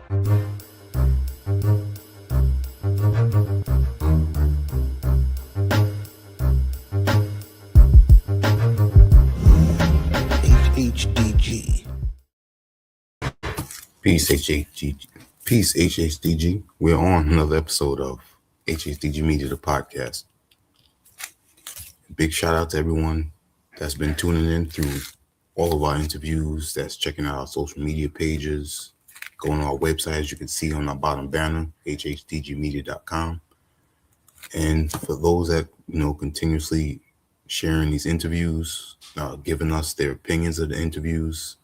HHDG. Peace, HHDG. Peace, HHDG. We're on another episode of HHDG Media, the podcast. Big shout out to everyone that's been tuning in through all of our interviews, that's checking out our social media pages, going to our website, as you can see on our bottom banner, hhdgmedia.com. And for those that, continuously sharing these interviews, giving us their opinions of the interviews,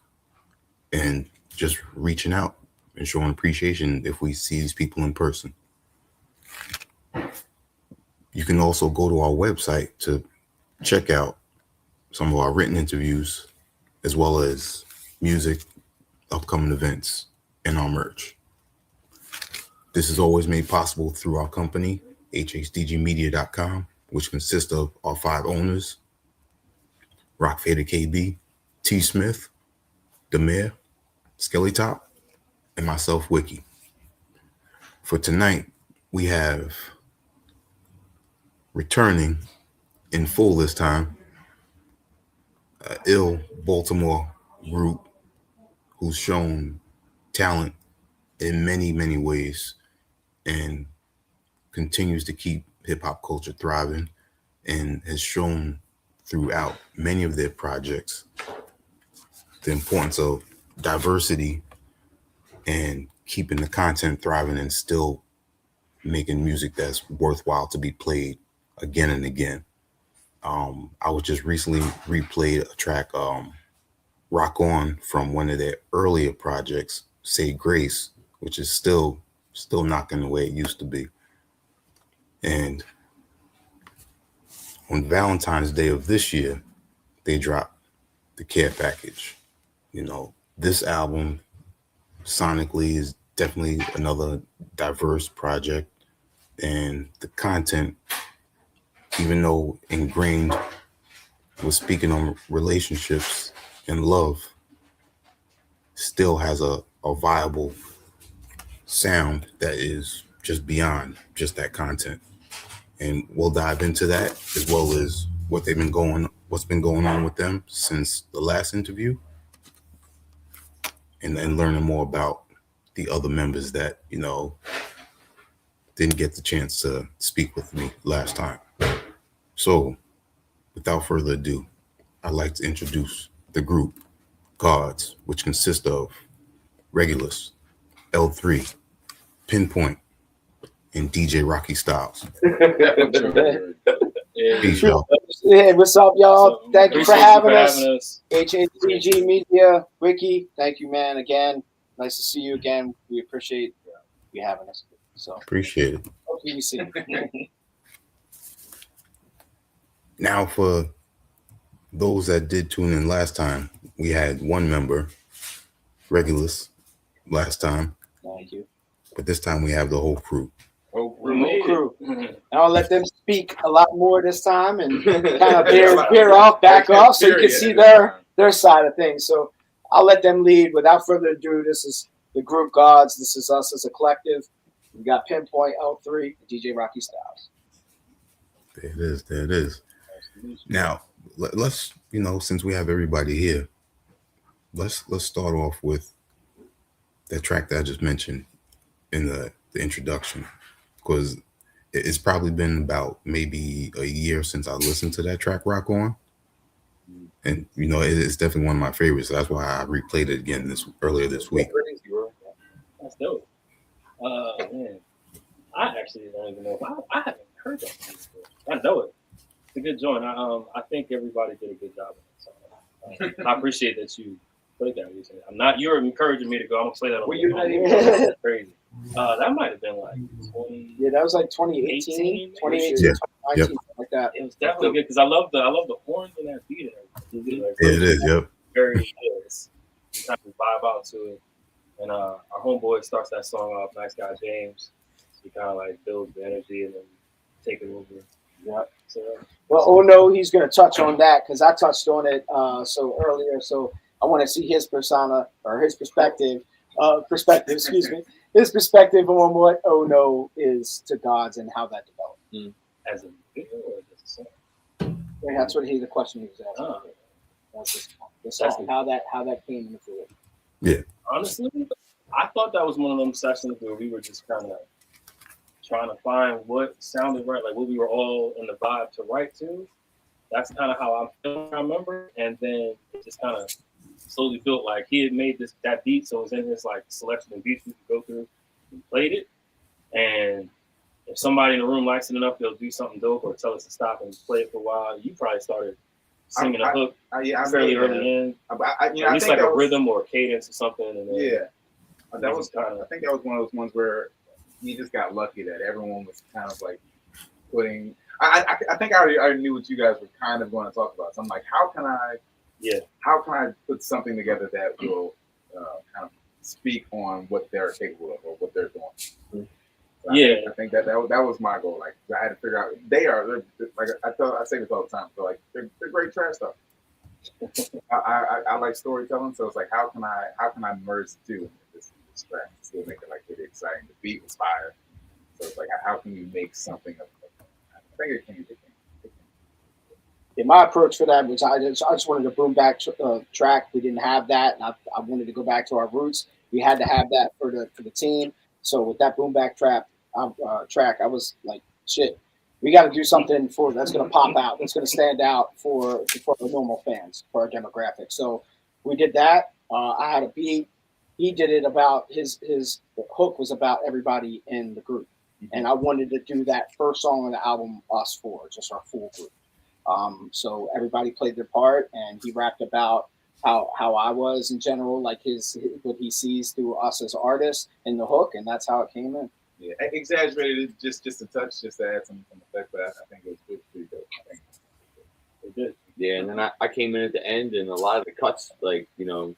and just reaching out and showing appreciation if we see these people in person. You can also go to our website to check out some of our written interviews, as well as music, upcoming events, and our merch. This is always made possible through our company, HHDGmedia.com, which consists of our 5 owners, Rock Fader KB, T. Smith, Demir, Skelly Top, and myself, Wiki. For tonight, we have returning in full this time, ill Baltimore group who's shown talent in many, many ways and continues to keep hip-hop culture thriving, and has shown throughout many of their projects the importance of diversity and keeping the content thriving and still making music that's worthwhile to be played again and again. I was just recently replayed a track, Rock On, from one of their earlier projects, Say Grace, which is still knocking the way it used to be. And on Valentine's Day of this year, they dropped the Care Package. This album sonically is definitely another diverse project, and the content, even though ingrained with speaking on relationships and love, still has a viable sound that is just beyond just that content. And we'll dive into that, as well as what's been going on with them since the last interview, and then learning more about the other members that, didn't get the chance to speak with me last time. So, without further ado, I'd like to introduce the group GAWDS, which consists of Regulus, L3, Pinpoint, and DJ Rocky Styles. Peace, y'all. Hey, what's up, y'all? Thank you for having us. HHDG Media, Wiki, thank you, man. Again, nice to see you again. We appreciate you having us. So Appreciate it. Hopefully we see you. Now, for those that did tune in last time, we had one member, Regulus, last time. Thank you. But this time we have the whole crew. Whole crew. And I'll let them speak a lot more this time and kind of back off so you can see their side of things. So I'll let them lead. Without further ado, this is the group GAWDS. This is us as a collective. We got Pinpoint, L3, and DJ Rocky Styles. There it is. Now, let's, since we have everybody here, let's start off with that track that I just mentioned in the introduction, because it's probably been about maybe a year since I listened to that track, Rock On. And, it's definitely one of my favorites. So that's why I replayed it again earlier this week. That's dope. Man, I actually don't even know if I haven't heard that before. I know it. It's a good joint. I think everybody did a good job in it. So, I appreciate that you played that recently. You're encouraging me to go. I'm gonna play that on the crazy. That might have been like 20. Yeah, that was like 2018, 2019, Yep. like that. It was definitely good because I love the horns in that beat. It is, yep. Very good. You kind of vibe out to it. And our homeboy starts that song off, Nice Guy James. He kind of like builds the energy and then take it over. Yeah. So, well, no, he's going to touch on that because I touched on it so earlier. So I want to see his persona or his perspective perspective. Excuse me. His perspective on what Oh No is to GAWDS and how that developed. As a video or just a song? And that's what the question he was asking. That's the song. How that came into it. Yeah. Honestly, I thought that was one of them sessions where we were just kind of trying to find what sounded right, like what we were all in the vibe to write to. That's kind of how I'm feeling, I remember. And then it just kind of slowly built, like he had made that beat, so it was in his like selection of beats we could go through. We played it, and if somebody in the room likes it enough, they'll do something dope or tell us to stop and play it for a while. You probably started singing a hook fairly early in, at least like a rhythm or a cadence or something. And then that was kind of. I think that was one of those ones where you just got lucky that everyone was kind of like putting. I think I already knew what you guys were kind of going to talk about. So I'm like, how can I put something together that will kind of speak on what they're capable of or what they're doing? So I think that was my goal. Like I had to figure out they're like I say this all the time. So like they're great trash stuff. I like storytelling, so it's like how can I merge the two in this track and still make it like really exciting? The beat was fire, so it's like how can you make something of I think it can. Yeah, my approach for that was I just wanted a boom back track. We didn't have that, and I wanted to go back to our roots. We had to have that for the team. So with that boom back track, I was like, shit, we got to do something that's going to pop out, that's going to stand out for the normal fans, for our demographic. So we did that. I had a beat. He did it about the hook was about everybody in the group. And I wanted to do that first song on the album, Us Four, just our full group. So everybody played their part, and he rapped about how I was in general, like what he sees through us as artists in the hook, and that's how it came in. Yeah, exaggerated just a touch, just to add some effect, but I think it was pretty dope. I think it did. Yeah, and then I came in at the end, and a lot of the cuts, like, you know,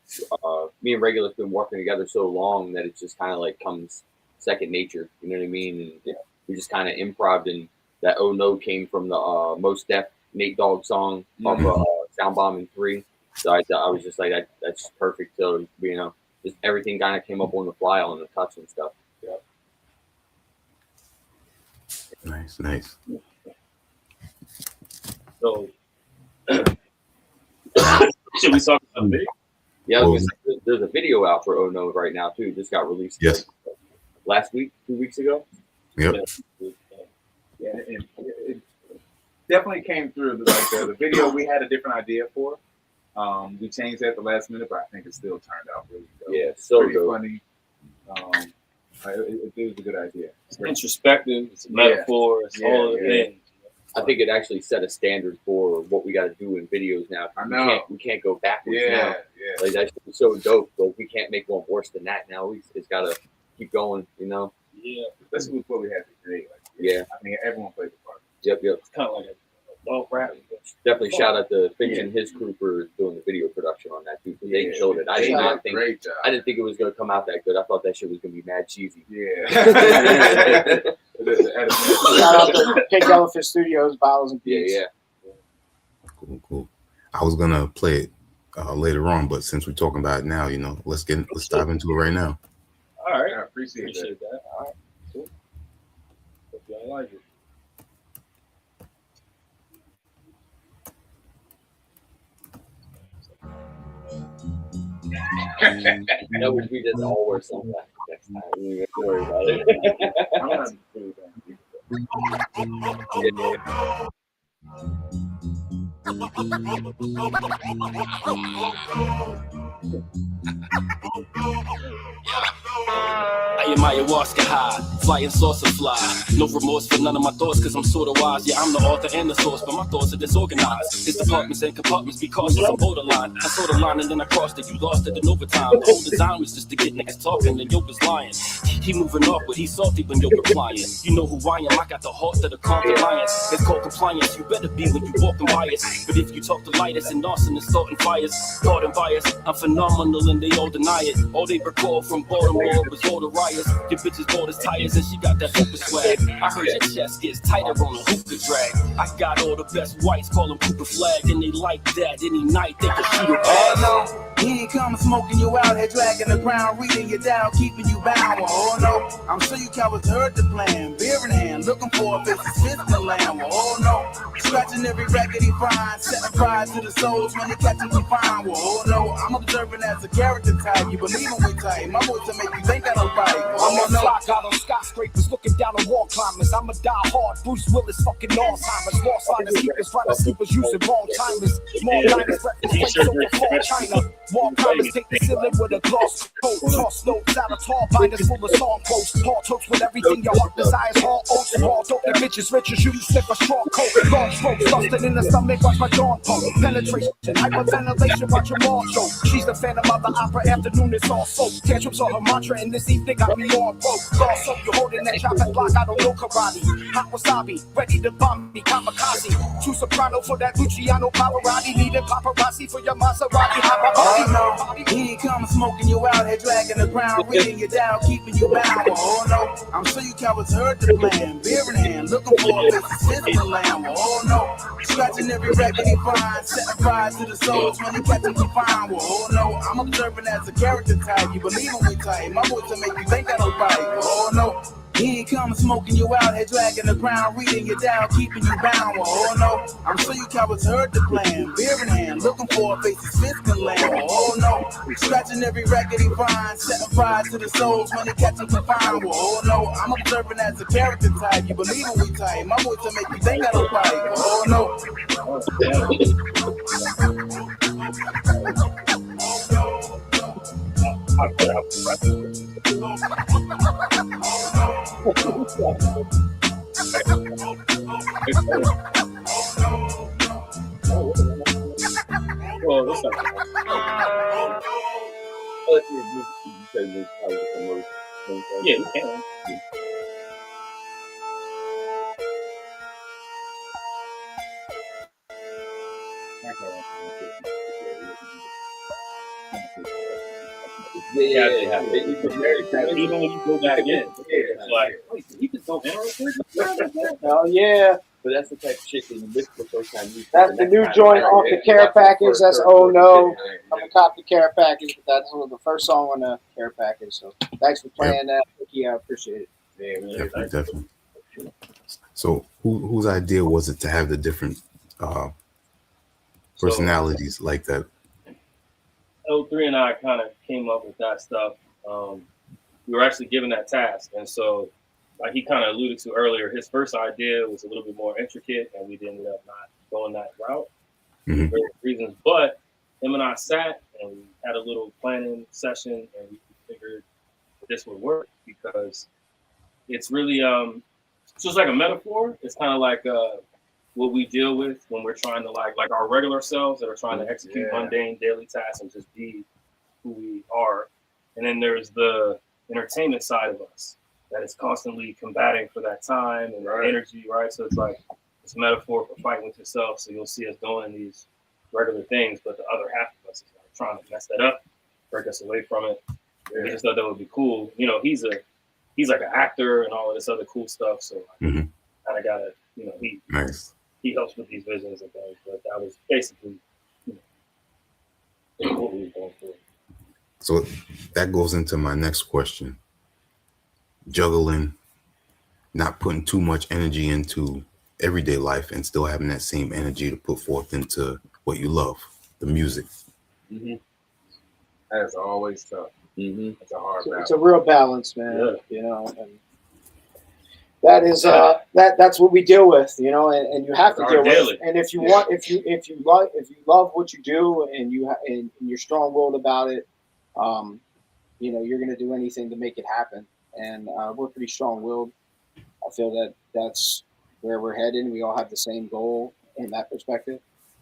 me and Regular's been working together so long that it just kind of like comes second nature, you know what I mean? And we just kind of improv, and that Oh No came from the Most Def Nate Dogg song off Sound Bomb in 3. So I was just like, that's perfect. So, you know, just everything kind of came up on the fly on the cuts and stuff. Yeah. Nice. So, should we talk about the video? Yeah, I was gonna say, there's a video out for Oh No right now too. Just got released. Yes. Last week, 2 weeks ago. Yep. Yeah, it definitely came through. Like the video, we had a different idea for. We changed that at the last minute, but I think it still turned out really good. Yeah, so pretty funny. It was a good idea. It's introspective. It's a metaphor. It's all the things. I think it actually set a standard for what we got to do in videos now. I know. We can't go backwards now. Yeah. Like that's so dope. But we can't make one worse than that now. It's got to keep going, you know? Yeah. This was what we had to create. Like, yeah. I mean, everyone played the part. Yep. It's kind of like a adult rap. Definitely shout out to Finch and his crew for doing the video production on that too. They killed it. I didn't think it was gonna come out that good. I thought that shit was gonna be mad cheesy. Yeah. Shout out to Pink Elephant Studios, Bottles and Beats. Yeah. Cool. I was gonna play it later on, but since we're talking about it now, you know, let's dive into it right now. All right. I appreciate that. All right. Cool. Hope y'all like it. That would be just all worse on that next time. We don't have to worry about it. I'm not doing Ayahuasca high, flying saucer fly. No remorse for none of my thoughts, cause I'm sorta wise. Yeah, I'm the author and the source, but my thoughts are disorganized. It's departments and compartments, be cautious, I'm borderline. I saw the line and then I crossed it, you lost it in overtime. The whole design was just to get niggas talking, and yo was lying. He moving awkward, he salty when you're replying. You know who I am, I got the heart of the conquered lions. It's called compliance, you better be when you walking by us. But if you talk the lightest and arson and starting fires, pardon bias, I'm phenomenal and they all deny it. All they recall from Baltimore was all the riots. Your bitches bought his tires and she got that hookah swag. I heard your chest gets tighter on a hookah drag. I got all the best whites, call them Cooper flag, and they like that. Any night they can shoot a bag. He ain't coming smoking you out, head dragging the ground, reading you down, keeping you bound. Well, oh no, I'm sure you cowards heard the plan. Beer in hand, looking for a business fifth in the land. Well, oh no, scratching every record he finds, setting fire to the souls when they catch him we find. Well, oh no, I'm observing as a character type. You believe in we tight, my voice to make you think that I'm right. Well, I'm oh on no. flock out on skyscrapers, looking down on wall climbers. I'm a die hard, Bruce Willis, fucking Alzheimer's. Lost finders, keepers, running sleepers, using wrong timers. Small liners, reference over fall China. Wall climbers take the ceiling with a gloss coat. Toss notes out of tall binders full of song posts. Tall totes with everything your heart desires. All oats, raw dope and bitches, riches, you slip a straw coat. Long strokes, busted in the stomach, watch my dawn pump. Penetration, hyperventilation, watch your mall show. She's the phantom of the opera, afternoon is all soap. Tantrums are her mantra, and this evening got me on rope. Raw soap, you holding that chopping block, I don't know karate. Hot wasabi, ready to bomb me, kamikaze. True soprano for that Luciano Pavarotti. Needed paparazzi for your Maserati. Oh no, he ain't coming smoking you out, head dragging the ground, reading you down, keeping you bound. Oh no, I'm sure you cowards heard the plan. Beer in hand, looking for a business fifth in the land. Oh no, scratching every record he finds, setting fire to the souls when he catch him we find. Oh no, I'm observing as a character type. You believe in we tight, my voice to make you think that I'm right. Oh no. He ain't coming smoking you out, head dragging the ground, reading you down, keeping you bound. Well, oh no, I'm sure you cowards heard the plan. Beer in hand, looking for a face's fifth in land. Well, oh no, scratching every record he finds, setting fire to the souls when he catch him confined. Well, oh no, I'm observing as a character type. You believe in we tight, my voice to make you think that I'm right. Well, oh no. Well, what's up? Yeah, you can. Yeah. Even when you go back in, it's like, wait, you can go in real quick? Hell yeah. But that's the type of shit that you miss the first time. That's the new joint off the care package. That's Oh No. I'm gonna cop the care package, but that's the first song on the care package. So thanks for playing that, Ricky. I appreciate it. Yeah, Definitely. So whose idea was it to have the different personalities like that? O3 and I kind of came up with that stuff. We were actually given that task, and so like he kind of alluded to earlier, his first idea was a little bit more intricate, and we ended up not going that route for various reasons. But him and I sat and we had a little planning session, and we figured this would work because it's really so it's like a metaphor. It's kind of like what we deal with when we're trying to like our regular selves that are trying to execute mundane daily tasks and just be who we are. And then there's the entertainment side of us that is constantly combating for that time and energy, right? So it's like it's a metaphor for fighting with yourself. So you'll see us doing these regular things, but the other half of us is like trying to mess that up, break us away from it. And we just thought that would be cool. You know, he's like an actor and all of this other cool stuff. So kind of gotta, you know, he helps with these visions and things, but that was basically what we were going through. So that goes into my next question. Juggling, not putting too much energy into everyday life and still having that same energy to put forth into what you love, the music. That's always tough. It's a hard balance. It's a real balance, man. You know, and that is that's what we deal with, you know, and you have to deal with it. And if you want, if you love what you do and you're strong-willed about it, you know, you're gonna do anything to make it happen. And we're pretty strong-willed. I feel that that's where we're heading. We all have the same goal in that perspective.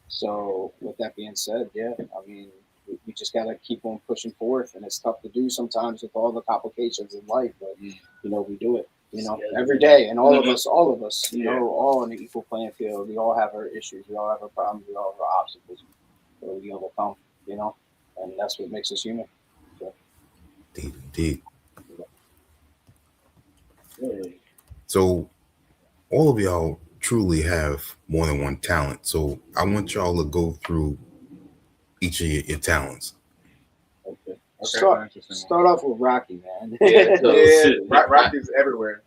So with that being said, I mean, we just gotta keep on pushing forth, and it's tough to do sometimes with all the complications in life, but you know, we do it. You know, every day, and all of us, you know, all on the equal playing field. We all have our issues, we all have our problems, we all have our obstacles that we overcome, you know, and that's what makes us human. So. Indeed. So all of y'all truly have more than one talent. So I want y'all to go through each of your talents. Start off with Rocky, man. Yeah, so Rocky's everywhere.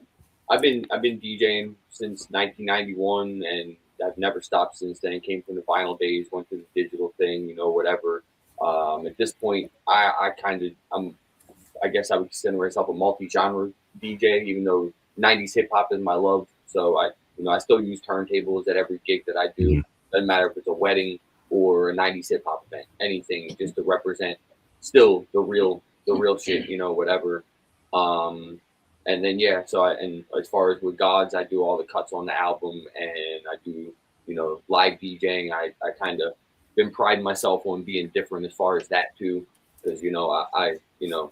I've been DJing since 1991, and I've never stopped since then. Came from the vinyl days, went to the digital thing, whatever. At this point, I guess I would consider myself a multi-genre DJ, even though 90s hip hop is my love. So I still use turntables at every gig that I do. Mm-hmm. Doesn't matter if it's a wedding or a 90s hip hop event, anything, just to represent still the real shit, whatever. And then and as far as with GAWDS, I do all the cuts on the album, and I do live DJing. I kind of been priding myself on being different as far as that too, because I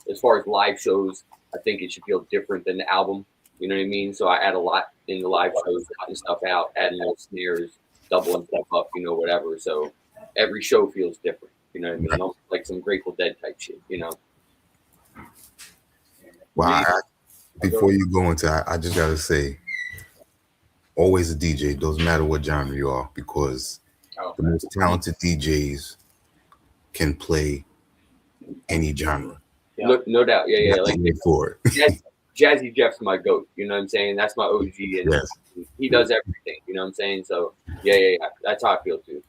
as far as live shows, I think it should feel different than the album. You know what I mean? So I add a lot in the live shows, cutting stuff out, adding little snares, doubling stuff up, whatever. So every show feels different. You know what I mean? Almost like some Grateful Dead type shit. Wow. Before you go into, I just gotta say, always a DJ. Doesn't matter what genre you are, because the most talented DJs can play any genre. No doubt. Yeah. Like for it. Jazzy Jeff's my GOAT. You know what I'm saying? That's my OG, and Yes. he does everything. You know what I'm saying? So yeah. That's how I feel too.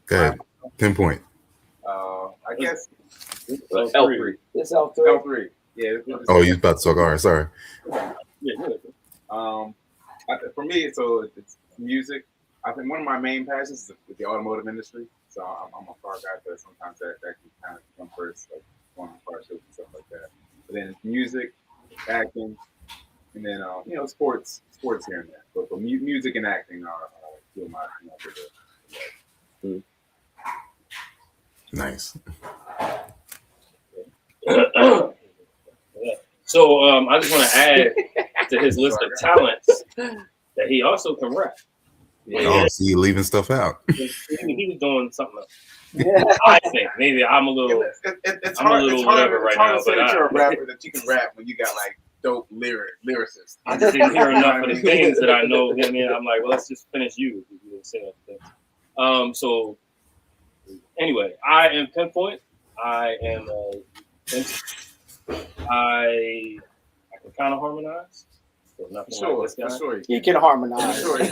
Good. Pinpoint. I guess L3. It's L3. L3. Yeah. Oh, you about to talk? All right, sorry. For me, it's music. I think one of my main passions is the automotive industry. So I'm a car guy, but sometimes that can kind of come first, like going on car shows and stuff like that. But then it's music, acting, and then sports here and there. But for music and acting are two of my bigger. Nice. So I just want to add to his list of talents that he also can rap. Oh, see, you leaving stuff out. He was doing something else. I think maybe I'm a little. It's I'm a hard. little It's hard, whatever it's right hard now, to say but that you're a rapper that you can rap when you got like dope lyricists. I just didn't hear enough of the things that I know. I mean, I'm like, well, let's just finish you. If you didn't say that. So anyway, I am Pinpoint. I am I can kind of harmonize. So nothing like this guy. Sure. He can harmonize. Sure. I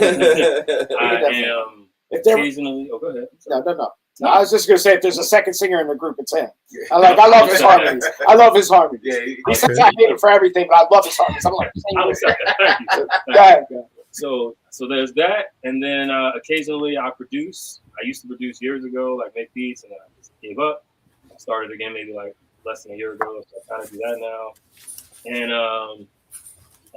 am If there, occasionally. Oh, go ahead. No, I was just gonna say, if there's a second singer in the group, it's him. I love his harmonies. I love his harmonies. Yeah, He says I hate him for everything, but I love his harmonies. I'm like, I'll accept that. Thank you. go ahead. So there's that, and then occasionally I produce. I used to produce years ago, like make beats, and then I just gave up. I started again maybe like less than a year ago, so I kind of do that now. And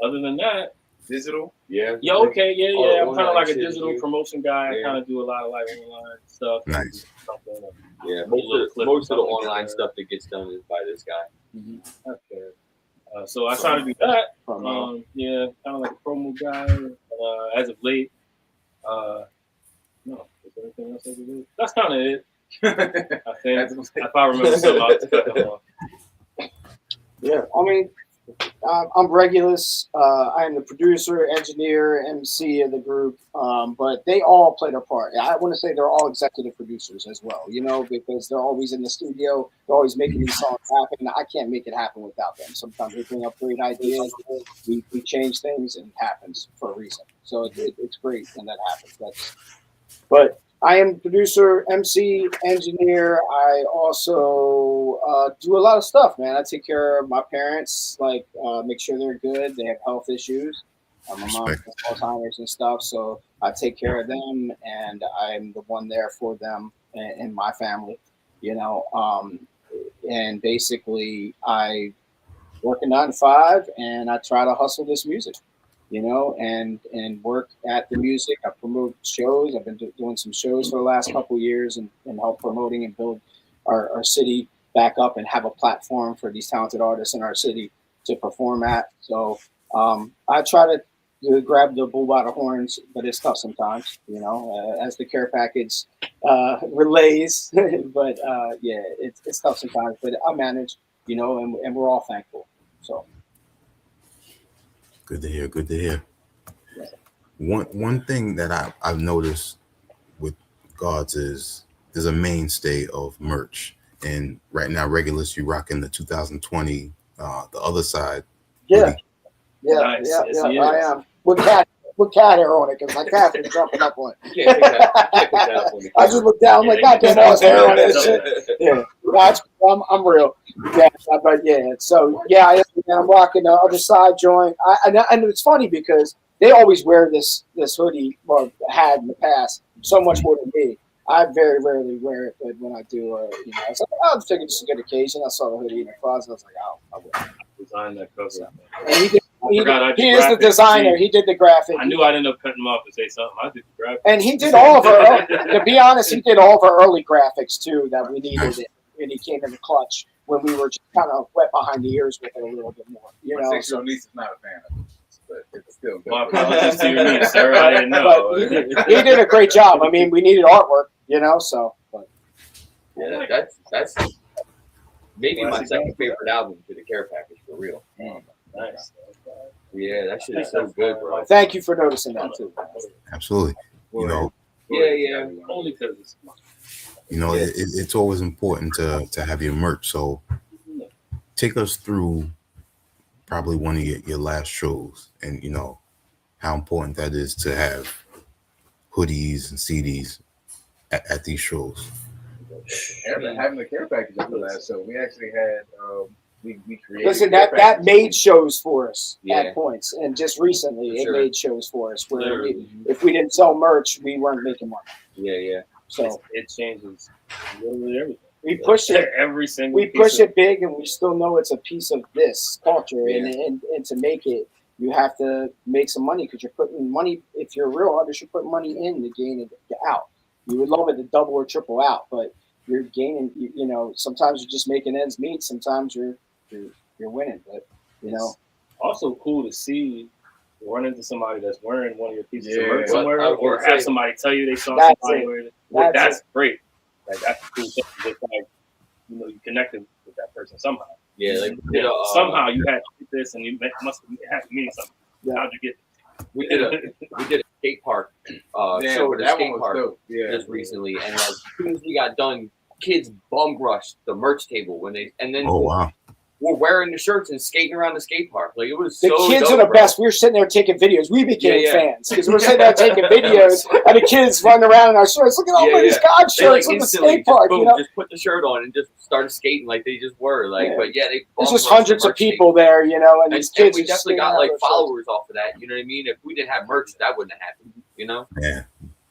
other than that, digital. Yeah. yeah, okay, yeah. I'm kind of like a shit, digital promotion guy. Yeah. I kind of do a lot of like online stuff. Nice. Something. Yeah, most of the online stuff that gets done is by this guy. Mm-hmm. Okay. So I try to do that. Yeah, kind of like a promo guy. As of late, no. Is there anything else I can do? That's kind of it. I think if I remember something, I'll just cut them off. Yeah, I mean, I'm Regulus. I am the producer, engineer, MC of the group, but they all play their part. I want to say they're all executive producers as well, because they're always in the studio. They're always making these songs happen. I can't make it happen without them. Sometimes they bring up great ideas. We change things, and it happens for a reason. So it's great when that happens. But I am producer, MC, engineer. I also do a lot of stuff, man. I take care of my parents, make sure they're good. They have health issues. My mom has Alzheimer's and stuff, so I take care of them, and I'm the one there for them and my family, And basically, I work a 9 to 5, and I try to hustle this music. And work at the music. I promote shows. I've been doing some shows for the last couple of years and help promoting and build our city back up and have a platform for these talented artists in our city to perform at. So I try to grab the bull by the horns, but it's tough sometimes, as the care package relays. But it's tough sometimes, but I manage, and we're all thankful. So. Good to hear. Good to hear. One thing that I've noticed with GAWDS is is a mainstay of merch. And right now, Regulus, you rocking the 2020, the other side. Yeah, hoodie. yeah, Nice. yeah, Yes, yeah. he I is. am with cat hair on it because my cat's been jumping up on it. You can't pick that up on the I just look down, I'm like, Yeah, God damn, that was hair on that shit. Yeah, that's I'm real. Yeah, but yeah, so yeah, I'm rocking the other side joint. And it's funny because they always wear this hoodie, or had in the past, so much more than me. I very rarely wear it, but when I do, I was like, oh, I figured it's a good occasion. I saw the hoodie in the closet. I was like, oh, I will. Designed that cover. And he is the graphics. designer. He did the graphic. I knew I'd end up cutting him off and say something. I did the graphics. And he did all of our, to be honest, he did all of our early graphics too that we needed. Nice. And he came in the clutch when we were just kind of wet behind the ears with it a little bit more. You My know, 6-year-old niece is not a fan of it, but it's still good. My apologies to your niece, sir. I didn't know. But he did a great job. I mean, we needed artwork, so. But. Yeah, that's maybe my second favorite album to the Care Package, for real. Nice. Yeah, that shit is so good, bro. Thank you for noticing that too. Absolutely. You know, Yeah. Only because it's it's always important to have your merch. So take us through probably one of your last shows, and how important that is to have hoodies and CDs at these shows. Having the care package at the last show, we actually had we created. Listen, care that packages. made shows for us Yeah. at points, and just recently For it sure. made shows for us where Literally. if we didn't sell merch, we weren't making money. Yeah. So it changes literally everything. we push it. Every single. We piece push of- it big, and we still know it's a piece of this culture. Yeah. And to make it, you have to make some money because you're putting money. If you're a real artist, you're putting money in to gain it out. You would love it to double or triple out, but you're gaining. Sometimes you're just making ends meet. Sometimes you're winning, but It's also cool to see run into somebody that's wearing one of your pieces of Yeah. merch somewhere, I was or gonna have say- somebody tell you they saw That's somebody it. wearing it. That's That's great. Like that's a cool thing. Just like you connected with that person somehow. Yeah, like Somehow you had to get this, and you must have to mean something. Yeah. How'd you get? we did a skate park Yeah, show at a that skate one was park dope. Yeah. just recently, and as soon as we got done, kids bum rushed the merch table and then Oh wow. we're wearing the shirts and skating around the skate park. Like it was the so kids dope, are the bro. best. We were sitting there taking videos. We became Yeah. fans because we're sitting there taking videos, and the kids running around in our shirts. Look at all Yeah, these God They like shirts in the instantly skate park. just, boom, just put the shirt on and just started skating like they just were. Like, Yeah. but yeah, they There's bum just rushed hundreds the of merch table. people there, and And, these and kids we are definitely skating got around like our shirts. followers off of that. You know what I mean? If we didn't have merch, that wouldn't have happened. Yeah,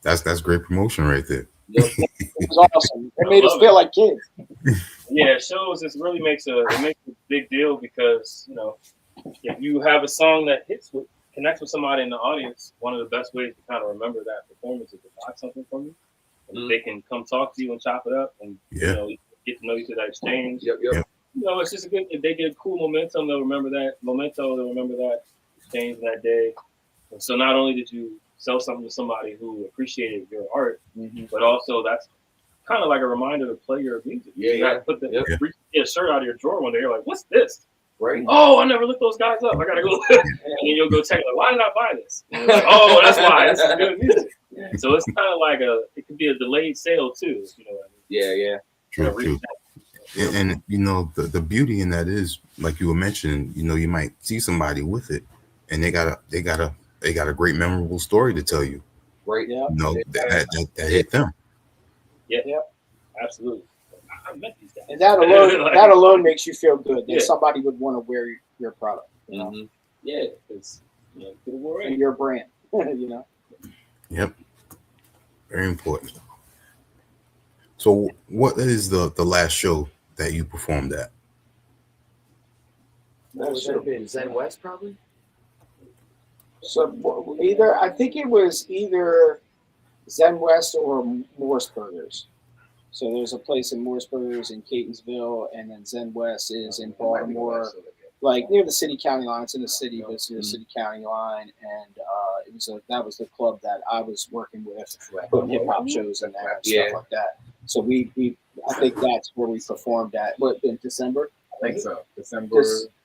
that's great promotion right there. It was awesome. It made us feel like kids. Yeah, shows. This really makes a big deal because if you have a song that connects with somebody in the audience, one of the best ways to kind of remember that performance is to buy something from you. And they can come talk to you and chop it up and get to know you through that exchange. Yep. It's just if they get a cool momentum, they'll remember that exchange that day. And so not only did you sell something to somebody who appreciated your art, but also that's kind of like a reminder to play your music. Yeah, You gotta put get a shirt out of your drawer one day. You're like, what's this? Right. Oh, I never looked those guys up. I gotta go. And then you'll go check. Like, why did I buy this? And you're like, oh, that's why. This is good music. So it's kind of like it could be a delayed sale too. If you know what I mean? Yeah. True. And the beauty in that is, like you were mentioning, you might see somebody with it, and they got a great memorable story to tell you. Right. Yeah. That hit them. Yeah. Absolutely. I met these guys. And that alone makes you feel good that somebody would want to wear your product. Mm-hmm. Yeah, because And your brand. Yep. Very important. So what is the last show that you performed at? That should have been Zen West, probably. So I think it was either Zen West or Morseburgers. So there's a place in Morseburgers in Catonsville, and then Zen West is in Baltimore, like near the city-county line. It's in the city, but it's near the city-county line, and that was the club that I was working with, putting hip-hop shows in there and stuff like that. So I think that's where we performed at. What, in December? I think so.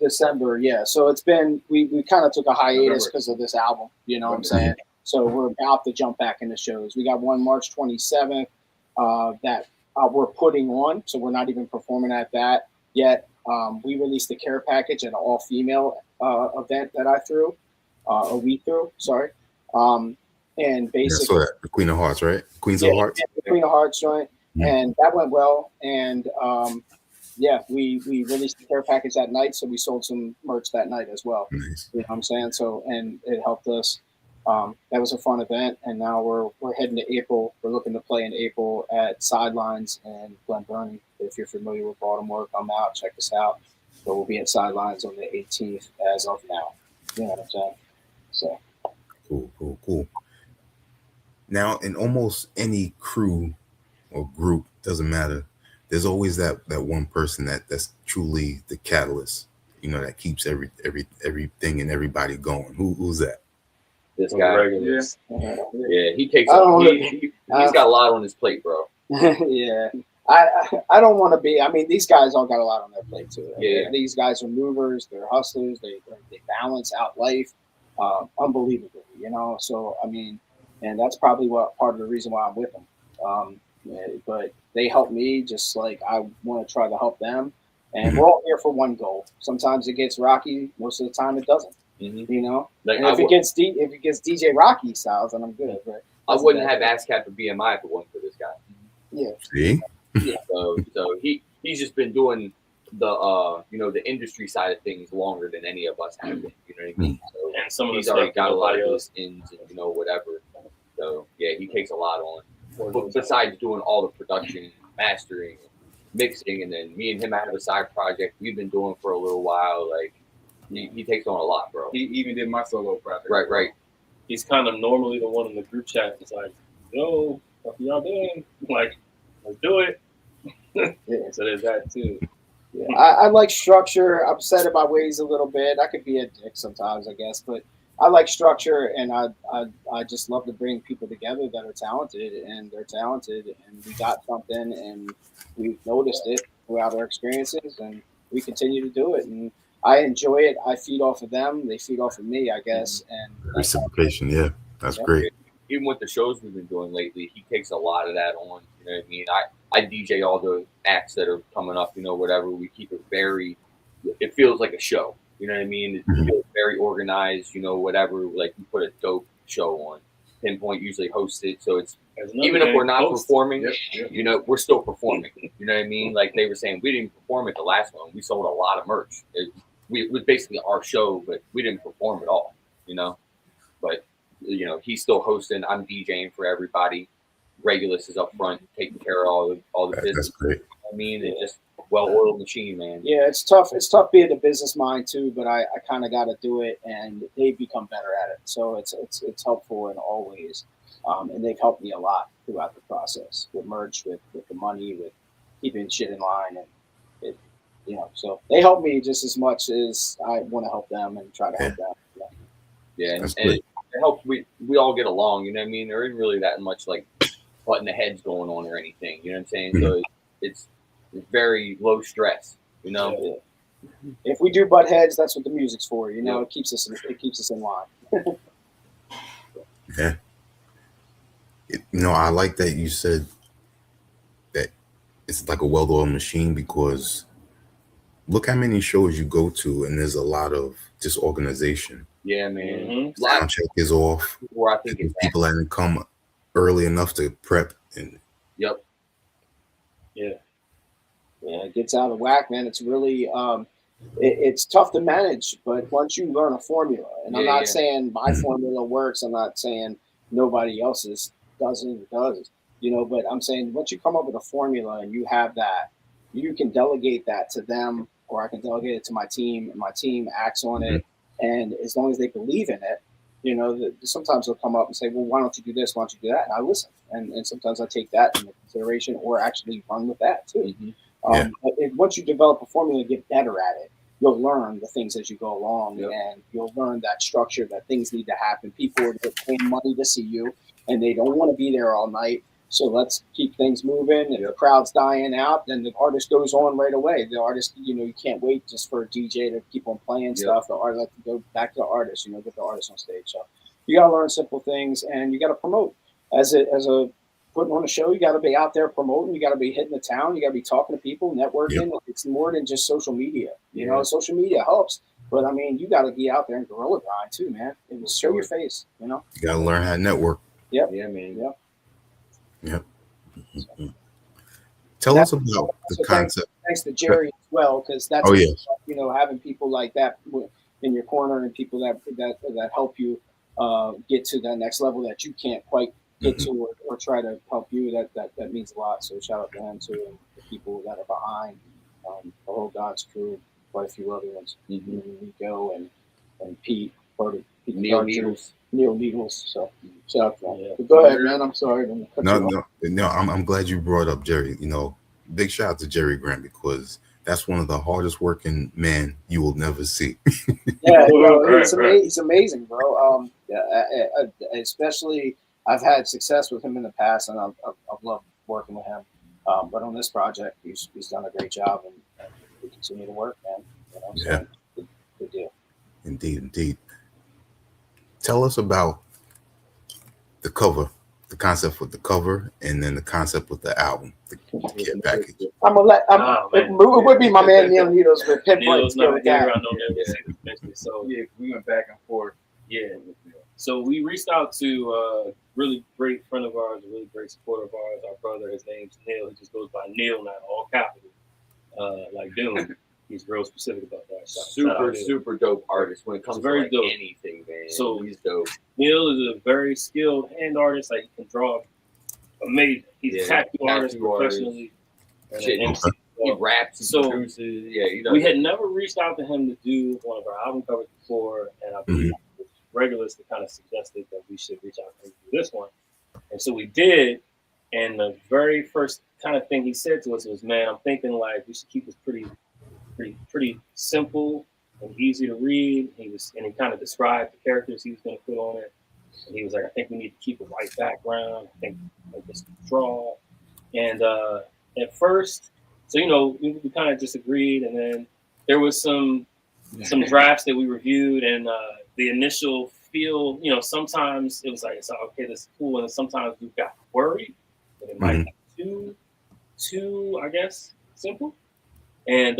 December, yeah. So it's been we kind of took a hiatus because of this album. You know what I'm saying? So we're about to jump back into shows. We got one March 27th. that we're putting on. So we're not even performing at that yet. We released the care package at an all-female event that I threw, or we threw, sorry. And Yeah, I basically, saw that. The Queen of Hearts, right? Queens of Hearts. the Queen of Hearts joint, and that went well. And yeah, we released the care package that night, so we sold some merch that night as well. Nice. You know what I'm saying? So, and it helped us. That was a fun event, and now we're heading to April. We're looking to play in April at Sidelines and Glen Burnie. If you're familiar with Baltimore, come out, check us out. But we'll be at Sidelines on the 18th as of now. You know what I'm saying? So Cool. Now, in almost any crew or group, doesn't matter, there's always that one person that's truly the catalyst, you know, that keeps everything and everybody going. Who's that? This guy. Yeah, he takes. He's got a lot on his plate, bro. Yeah. I don't want to be. I mean, these guys all got a lot on their plate too. Yeah. These guys are movers. They're hustlers. They balance out life unbelievably. You know. So I mean, and that's probably what part of the reason why I'm with them. But they help me just like I want to try to help them. And we're all here for one goal. Sometimes it gets rocky. Most of the time, it doesn't. Mm-hmm. You know. Like, and if it gets DJ Rocky styles, then I'm good. But I wouldn't have ASCAP for BMI if it wasn't for this guy. Yeah. See? Yeah. So he's just been doing the the industry side of things longer than any of us have been. You know what I mean? So And some of he's the already stuff got a lot of nobody those ins and whatever. So yeah, he takes a lot on. But besides doing all the production, mastering, mixing, and then me and him have a side project we've been doing for a little while. Like he takes on a lot, bro. He even did my solo project. Right. He's kind of normally the one in the group chat. It's like, yo, what y'all doing? Like, let's do it. Yeah. So there's that too. Yeah. I like structure. I'm set in my ways a little bit. I could be a dick sometimes, I guess, but I like structure, and I just love to bring people together that are talented, and they're talented, and we got something, and we've noticed it throughout our experiences, and we continue to do it, and I enjoy it. I feed off of them. They feed off of me, I guess, and Reciprocation. Yeah, that's great. Even with the shows we've been doing lately, he takes a lot of that on. You know what I mean? I DJ all the acts that are coming up, whatever. We keep it it feels like a show. You know what I mean? It feels very organized, whatever. Like we put a dope show on. Pinpoint usually hosts it. So it's, even if we're not performing, we're still performing. You know what I mean? Like they were saying, we didn't perform at the last one. We sold a lot of merch. It was basically our show, but we didn't perform at all, But, he's still hosting. I'm DJing for everybody. Regulus is up front, taking care of all the business. That's great. I mean, it's just well-oiled machine, man. Yeah, it's tough. It's tough being a business mind too, but I kind of got to do it, and they've become better at it. So it's helpful in all ways, and they've helped me a lot throughout the process with merch, with the money, with keeping shit in line, and it, so they help me just as much as I want to help them and try to help them. Yeah, and it helps. We all get along. You know what I mean? There isn't really that much like butting the heads going on or anything. You know what I'm saying? So it's very low stress. Yeah. If we do butt heads, that's what the music's for. It keeps us in line. Yeah. I like that you said that it's like a well-oiled machine, because look how many shows you go to and there's a lot of disorganization. Yeah, man. Sound check is off. Where I think people hadn't come early enough to prep. And yep. Yeah, it gets out of whack, man. It's really it's tough to manage, but once you learn a formula, and I'm not saying my formula works, I'm not saying nobody else's does, but I'm saying once you come up with a formula and you have that, you can delegate that to them, or I can delegate it to my team, and my team acts on it. And as long as they believe in it, sometimes they'll come up and say, well, why don't you do this? Why don't you do that? And I listen. And sometimes I take that into consideration, or actually run with that too. But once you develop a formula and get better at it, you'll learn the things as you go along, and you'll learn that structure, that things need to happen. People are paying money to see you, and they don't want to be there all night. So let's keep things moving. If the crowd's dying out, then the artist goes on right away. The artist, you can't wait just for a DJ to keep on playing stuff. The artist like to go back to the artist, get the artist on stage. So you got to learn simple things, and you got to promote as a putting on a show. You got to be out there promoting. You got to be hitting the town. You got to be talking to people, networking. Yep. It's more than just social media. You know, social media helps, but I mean, you got to be out there and gorilla grind too, man. And just show your face. You know, you got to learn how to network. Yep. Yeah, man. Yep. Yep. Mm-hmm. Tell us about the concept. Thanks to Jerry as well, because that's you know, having people like that in your corner and people that help you get to that next level that you can't quite get to or try to help you. That means a lot. So shout out to him too, and the people that are behind the whole GAWDS crew, quite a few other ones. Rico and Pete, Neil Needles. So shout out to them. But go ahead, man. I'm sorry. No. I'm glad you brought up Jerry. You know, big shout out to Jerry Grant, because that's one of the hardest working men you will never see. He's amazing, bro. Especially I've had success with him in the past, and I've loved working with him. But on this project, he's done a great job, and we continue to work, man. You know, so good deal. Indeed. Tell us about the cover, the concept with the cover, and then the concept with the album, the kit package. I'm gonna let it would be my man Neil Needles with Pinpoint. Neil's not here. I know that. So we went back and forth. Yeah. So we reached out to a really great friend of ours, a really great supporter of ours, our brother. His name's Neil. He just goes by Neil now, all capital, like Doom. He's real specific about that. Super dope artist when it comes to like anything, man. So he's dope. Neil is a very skilled hand artist. Like, he can draw amazing. He's a tattoo artist professionally. He raps, he produces. Yeah, he does. We had never reached out to him to do one of our album covers before, and I believe Regulus that kind of suggested that we should reach out to him to do this one. And so we did. And the very first kind of thing he said to us was, "Man, I'm thinking like we should keep this pretty simple and easy to read." And he kind of described the characters he was going to put on it. And he was like, "I think we need to keep a white background. I think just draw." And at first, so, you know, we kind of disagreed, and then there was some drafts that we reviewed, and the initial feel, you know, sometimes it was like, "It's okay, this is cool," and then sometimes we got worried that it might be too, I guess, simple. And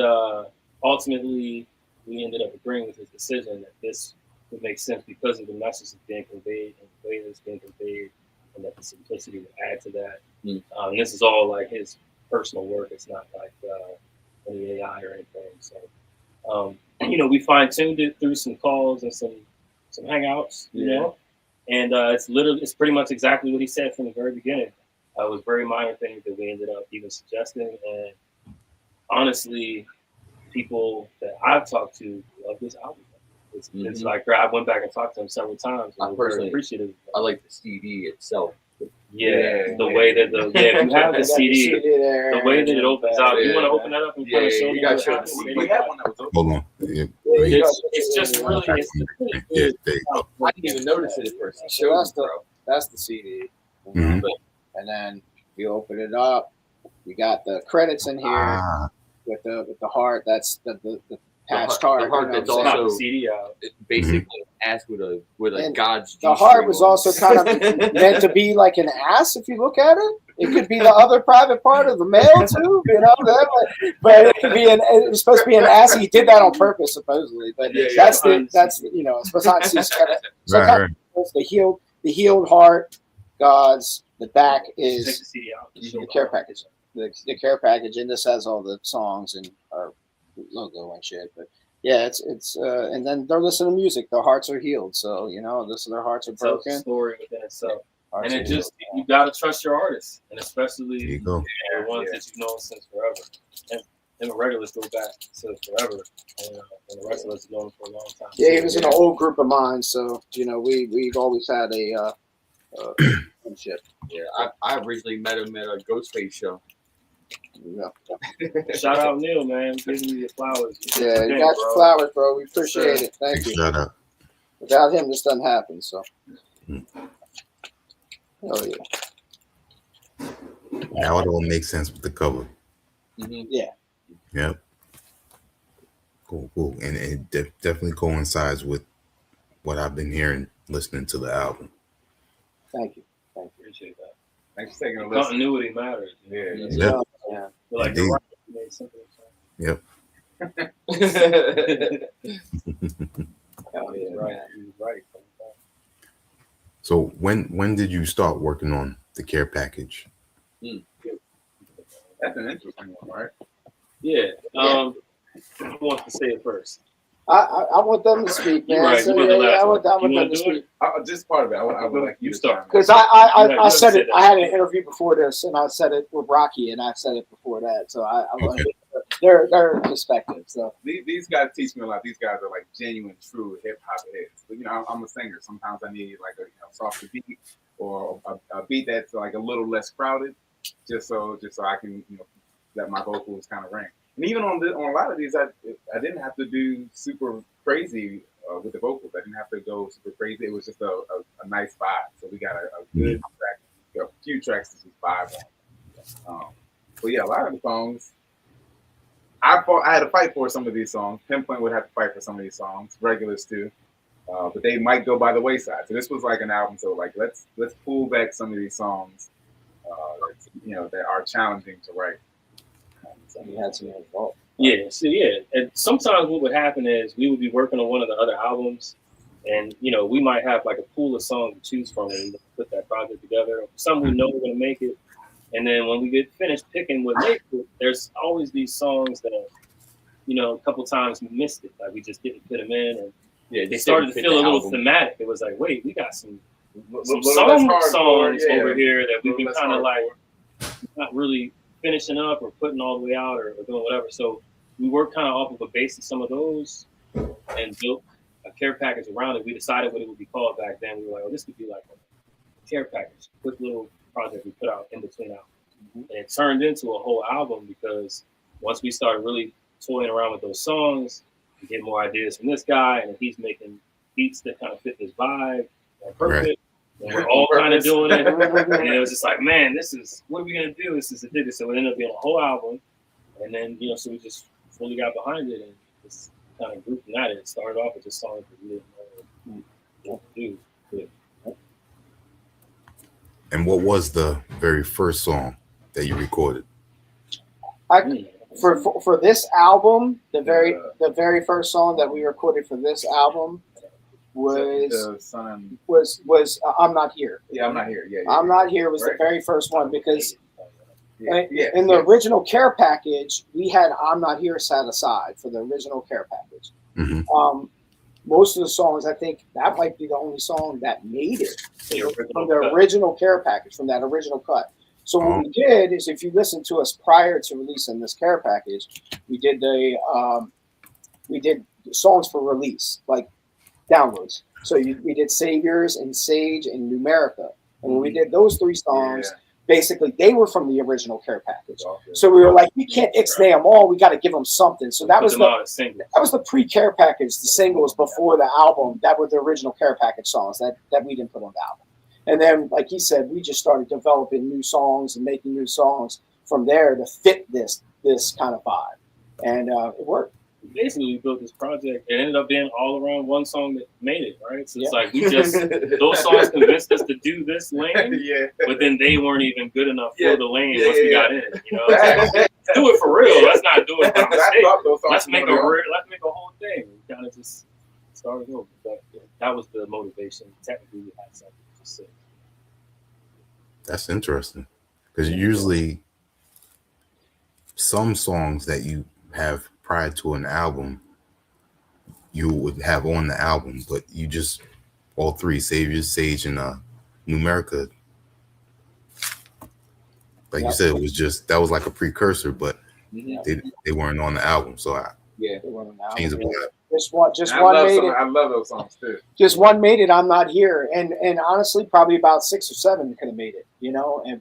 ultimately, we ended up agreeing with his decision that this would make sense because of the message that's being conveyed and the way that's being conveyed, and that the simplicity would add to that. And this is all like his personal work. It's not like any AI or anything. So, you know, we fine-tuned it through some calls and some hangouts, you know, and it's pretty much exactly what he said from the very beginning. It was very minor things that we ended up even suggesting, and honestly, people that I've talked to love this album. It's like, I went back and talked to him several times. I personally appreciate it. I like the CD itself. The way that if you have the CD, the way that it opens out. You want to open that up and kind of show me what happens? We had one that was open. Hold on. It's just really there you go. I didn't even notice it at first. So that's the CD. And then you open it up. You got the credits in here with the heart. That's the patched heart. The heart that's also the CD out. Basically ass with a GAWDS. The heart was also kind of meant to be like an ass. If you look at it, it could be the other private part of the male too. You know, but it could be it was supposed to be an ass. He did that on purpose, supposedly. But that's you know, it's behind the healed heart. GAWDS. The back is the care package. The care package, and this has all the songs and our logo and shit. But yeah, it's and then they're listening to music. Their hearts are healed, so you know, their hearts are broken. It's a story within itself, and it just you gotta trust your artists, and especially the ones that you've known since forever. And the Regulus go back to forever, and the rest of us have known for a long time. Yeah, he was in an old group of mine, so you know we've always had a. Shit. Yeah, I originally met him at a Ghostface show. Shout out Neil, man, giving you your flowers. Yeah, you got your flowers, bro. We appreciate it. Thank you. Shout out. Without him, this doesn't happen. So, oh yeah. Now it all makes sense with the cover. Yeah. Yep. Cool, and it definitely coincides with what I've been hearing listening to the album. Thank you. Appreciate that. Thanks for taking a listen. Continuity matters. Yeah. Yeah. Yeah. We're like, Indeed. you're right. You made something. Yep. Oh, yeah, Right. He was right. So when did you start working on the care package? That's an interesting one, right? Yeah. Who wants to say it first? I want them to speak, man. You're right. So, You were the last I one. want You them wanna to do speak. Just part of it. I would like you to start. chime in. Because You I have said to it. say I that. had an interview before this, and I said it with Rocky, and I said it before that. So I want Okay. their perspective. So These guys teach me a lot. These guys are like genuine, true hip hop heads. But I'm a singer. Sometimes I need like a softer beat or a beat that's like a little less crowded, just so I can let my vocals kind of ring. And even on a lot of these, I didn't have to do super crazy with the vocals. I didn't have to go super crazy. It was just a nice vibe. So we got a good track, a few tracks to just vibe on. But yeah, a lot of the songs. I had to fight for some of these songs. Pinpoint would have to fight for some of these songs. Regulars too, but they might go by the wayside. So this was like an album. So like let's pull back some of these songs, that are challenging to write. so you had some involved. Yeah, so and sometimes what would happen is we would be working on one of the other albums, and we might have like a pool of songs to choose from and put that project together. Some we know we're gonna make it, and then when we get finished picking what makes it, there's always these songs that a couple times we missed it, like we just didn't fit them in, and they started to feel a little thematic. It was like, wait, we got some songs over here that we've been kind of like not really finishing up or putting all the way out or doing whatever. So we worked kind of off of a base of some of those and built a care package around it. We decided what it would be called back then. We were like, oh, this could be like a care package, quick little project we put out in between albums. And it turned into a whole album because once we started really toying around with those songs, we get more ideas from this guy, and he's making beats that kind of fit this vibe. Perfect. Right. And we're all kind of doing it. And it was just like, man, what are we going to do? This is ridiculous. So it ended up being a whole album. And then, so we just fully got behind it and just kind of grouped at it. It started off with just songs that we didn't know what to do. And what was the very first song that you recorded? For this album, the very first song that we recorded for this album was I'm Not Here. Yeah, I'm Not Here. Yeah, I'm Not Here was the very first one because in the yeah. original care package, we had I'm Not Here set aside for the original care package. Mm-hmm. Most of the songs, I think that might be the only song that made it from the cut. original care package, from that original cut. So what we did is, if you listen to us prior to releasing this care package, we did songs for release, like downloads. So we did Saviors and Sage and Numerica, and when we did those three songs, basically they were from the original care package. So we were like, we can't ixnay them all. We got to give them something. So that was the pre-care package, the singles before the album. That were the original care package songs that we didn't put on the album. And then, like he said, we just started developing new songs and making new songs from there to fit this kind of vibe, and it worked. Basically, we built this project. It ended up being all around one song that made it, right? So it's like we just those songs convinced us to do this lane, but then they weren't even good enough for the lane once we got in. Let's do it for real. Let's not do it by mistake. Let's make a whole thing. We kind of just started over. But that was the motivation. Technically, we had something to say. That's interesting, because usually some songs that you have prior to an album, you would have on the album, but you just all three, Saviors, Sage, and Numerica, like you said, it was just that was like a precursor, but they weren't on the album. So they weren't on the album. changed the vibe. I love those songs too. Just one made it. I'm Not Here, and honestly, probably about 6 or 7 could have made it,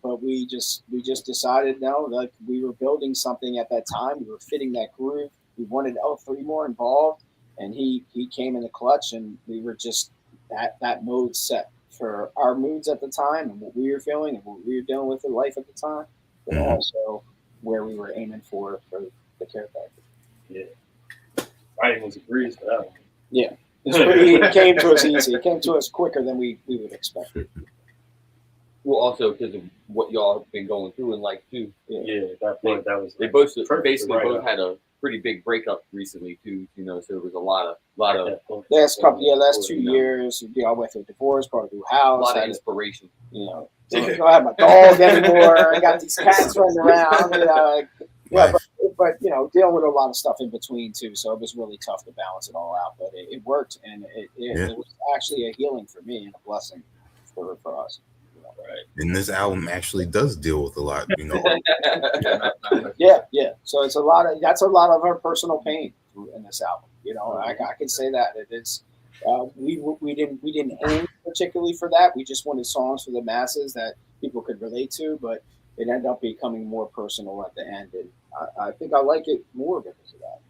but we just decided like we were building something at that time. We were fitting that groove. We wanted L3 more involved, and he came in the clutch, and we were just that mode set for our moods at the time and what we were feeling and what we were dealing with in life at the time, but also where we were aiming for the care package. Yeah. Writing was a breeze for that one. Yeah. It came to us easy. It came to us quicker than we would expect. Well, also because of what y'all have been going through in life too. Yeah, that point that was. They both perfect, basically right both up. had a pretty big breakup recently too. You know, so there was a lot of last 2 years. I went through a divorce, bought a new house. a lot of had, inspiration. you know, don't have my dog anymore. I got these cats running around. But you know, dealing with a lot of stuff in between too. So it was really tough to balance it all out. But it worked, and it was actually a healing for me and a blessing for us. You know, right. And this album actually does deal with a lot, you know. Yeah. So it's that's a lot of our personal pain in this album. You know, I can say that it is. We didn't aim particularly for that. We just wanted songs for the masses that people could relate to, but it ended up becoming more personal at the end, and I think I like it more because of that.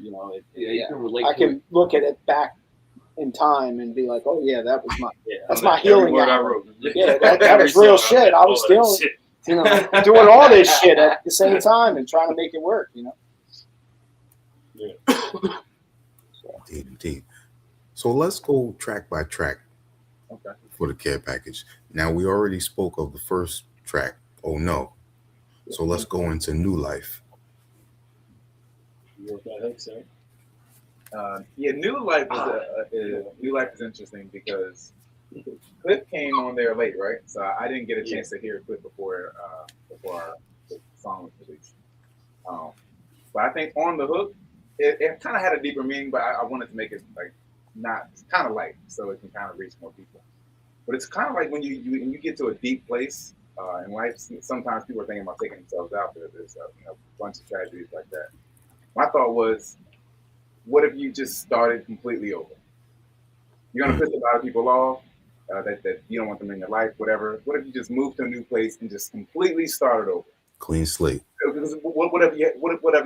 You know, You can relate. I to can it. look at it back in time and be like, oh yeah, that was that's I my every healing word I album. wrote. Yeah, that was real shit. I was still doing all this shit at the same time and trying to make it work. You know. Yeah. Indeed. So let's go track by track. Okay. For the care package. Now we already spoke of the first track, Oh No. So let's go into New Life. New Life New Life is interesting because Cliff came on there late, right? So I didn't get a chance to hear Cliff before the song was released. But I think on the hook, it kind of had a deeper meaning, but I wanted to make it like not kind of light, so it can kind of reach more people. But it's kind of like when you get to a deep place in life. Sometimes people are thinking about taking themselves out. There's a bunch of tragedies like that. My thought was, what if you just started completely over? You're gonna piss a lot of people off. That you don't want them in your life, whatever. What if you just moved to a new place and just completely started over? Clean slate. Because whatever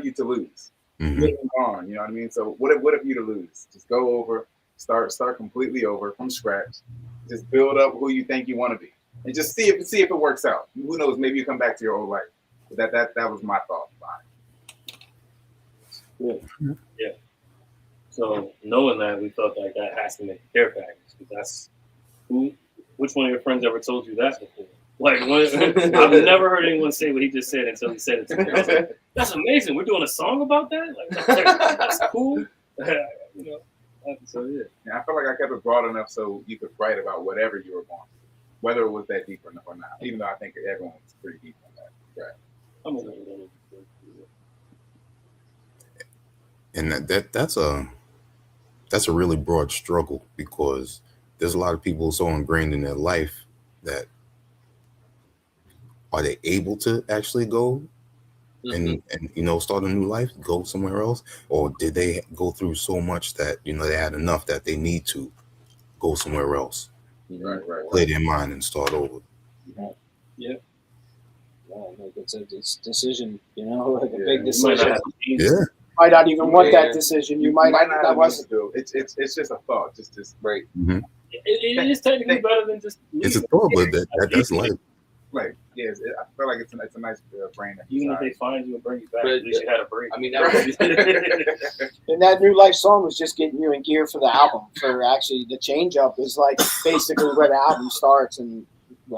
you to lose, gone. You know what I mean? So what if you to lose? Just go over, start completely over from scratch. Just build up who you think you want to be, and just see if it works out. Who knows? Maybe you come back to your old life. That was my thought behind it. Yeah. So knowing that, we felt like that has to make a care package, because that's which one of your friends ever told you that before? Like, I've never heard anyone say what he just said until he said it to me. I was like, that's amazing. We're doing a song about that? Like, that's cool. You know. So yeah. I felt like I kept it broad enough so you could write about whatever you were going through, whether it was that deep or not. Even though I think everyone was pretty deep on that. Right. And that's a really broad struggle, because there's a lot of people so ingrained in their life that are they able to actually go and start a new life, go somewhere else, or did they go through so much that they had enough that they need to go somewhere else, right. clear their mind and start over? Yeah. Well, it's a decision, like a big decision. Might not even want that decision. You might not. That wasn't. It's just a thought. Just right. Mm-hmm. It is technically better than just. It's a thought, but that's life. Right. Yes. I feel like it's a nice brain. Even if they find you and bring you back, at least you had a break. I mean, that was and that New Life song was just getting you in gear for the album. For actually, the change up is like basically where the album starts and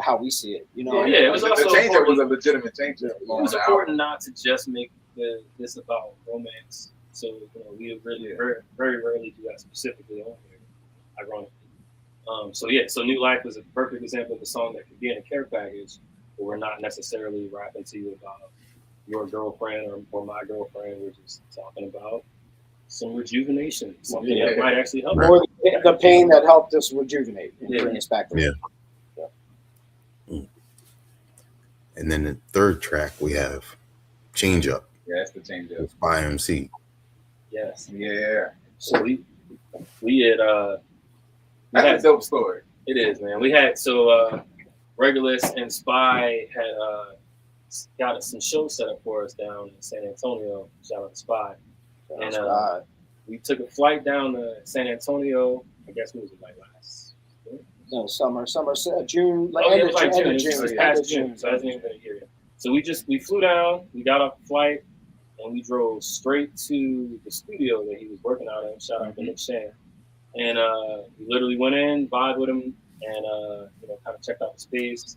how we see it. Yeah, it was also the change up was a legitimate change up. It was important not to just make this about romance. So we really very rarely do that specifically on here, ironically. So New Life was a perfect example of a song that could be in a care package, but we're not necessarily rapping to you about your girlfriend or my girlfriend. We're just talking about some rejuvenation, something that might actually help. Or the pain that helped us rejuvenate and bring us back. And then the third track we have Change Up. Yeah, that's the Change Up. With by MC. Yes. Yeah. So we had that's a dope story. It is, man. We had Regulus and Spy had got us some shows set up for us down in San Antonio. Shout out to Spy. And we took a flight down to San Antonio. I guess what was it, like last? No, summer, June. Like end of June. It was past June, so it hasn't even been a year yet. So we flew down. We got off the flight, and we drove straight to the studio that he was working out at. Shout out to Nick Shan. And we literally went in, vibed with him and kind of checked out the space.